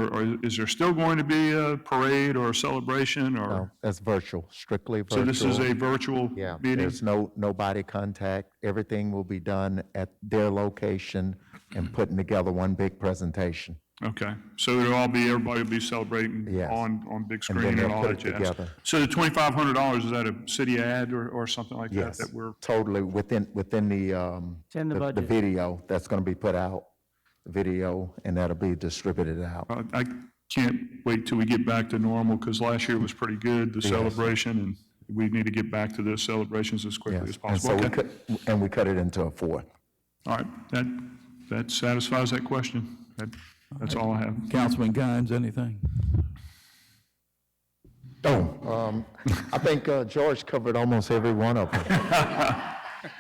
is there still going to be a parade or a celebration, or? No, that's virtual, strictly virtual. So this is a virtual Yeah, meeting? there's no body contact. Everything will be done at their location and putting together one big presentation. Okay, so everybody will be celebrating Yes. on big And screen then and they'll all put that it jazz. together. So the $2,500, is that a city ad or something like that? Yes, That we're, totally within It's in the the budget. video that's going to be put out, the video, and that'll be distributed out. I can't wait till we get back to normal, because last year was pretty good, the celebration, and we need to get back to those celebrations as quickly Yes, as and so possible. Okay. we cut it into a fourth. All right, that satisfies that question. That's all I have. Councilman Guines, anything? I think George covered almost every one of them.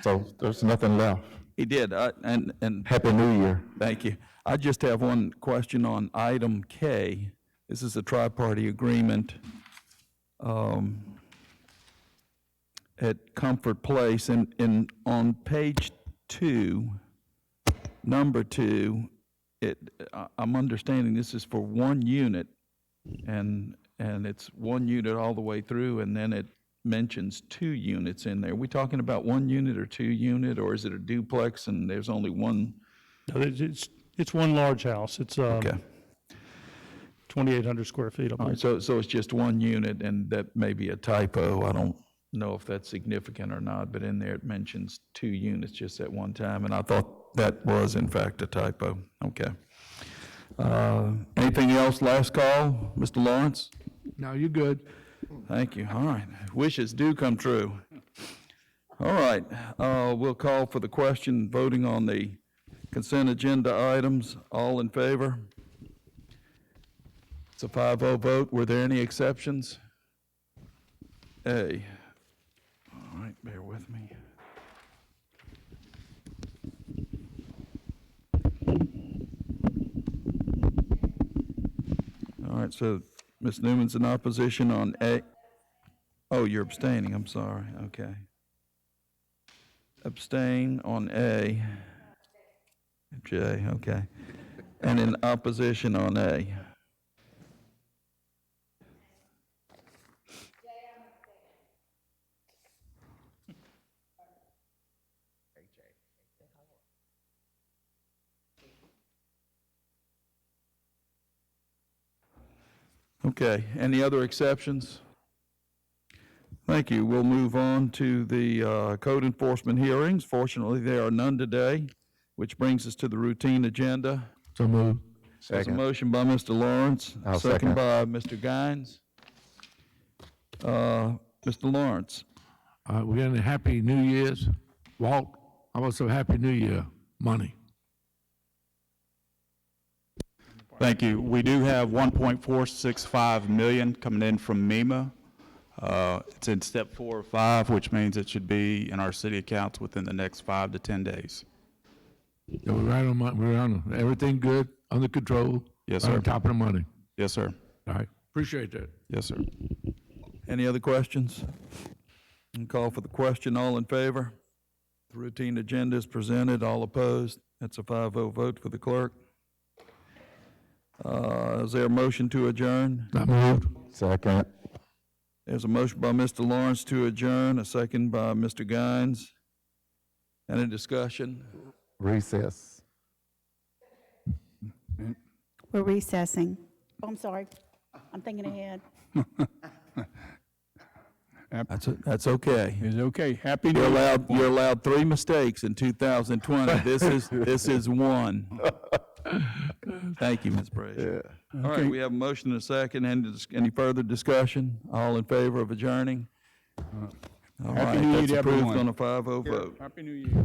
So there's nothing left. He did, and Happy New Year. thank you. I just have one question on item K. This is a tri-party agreement at Comfort Place, and on page 2, number 2, I'm understanding this is for one unit, and it's one unit all the way through, and then it mentions 2 units in there. Are we talking about 1 unit or 2 unit, or is it a duplex and there's only one? No, it's one large house. It's Okay. 2,800 square feet. I All believe. right, so it's just 1 unit, and that may be a typo. I don't know if that's significant or not, but in there it mentions 2 units just at one time, and I thought that was in fact a typo. Okay. Anything else? Last call, Mr. Lawrence? No, you're good. Thank you. All right. Wishes do come true. All right. We'll call for the question, voting on the consent agenda items. All in favor? It's a 5-0 vote. Were there any exceptions? A. All right, bear with me. All right, so Ms. Newman's in opposition on A. Oh, you're abstaining, I'm sorry, okay. Abstain on A. J, okay. And in opposition on A. Okay, any other exceptions? Thank you. We'll move on to the code enforcement hearings. Fortunately, there are none today, which brings us to the routine agenda. So moved. There's a motion by Mr. Lawrence, I'll second second. by Mr. Guines. Mr. Lawrence, We're getting a Happy New Year's. Walt, how about some Happy New Year money? Thank you. We do have 1.465 million coming in from MEMA. It's in step 4 or 5, which means it should be in our city accounts within the next 5 to 10 days. Yeah, we're on, everything good, under control? Yes, Right sir. on top of the money. Yes, sir. All right, appreciate that. Yes, sir. any other questions? And call for the question. All in favor? The routine agenda is presented. All opposed? That's a 5-0 vote for the clerk. Is there a motion to adjourn? Not moved. Second. There's a motion by Mr. Lawrence to adjourn, a second by Mr. Guines. Any discussion? Recess. We're recessing. Oh, I'm sorry. I'm thinking ahead. That's okay. It's okay. Happy New You're Year. you're allowed 3 mistakes in 2020. This is one. Thank you, Ms. Brazier. All right, we have a motion and a second. Any further discussion? All in favor of adjourning? All Happy right, New Year that's to approved everyone. on a 5-0 vote. Happy New Year.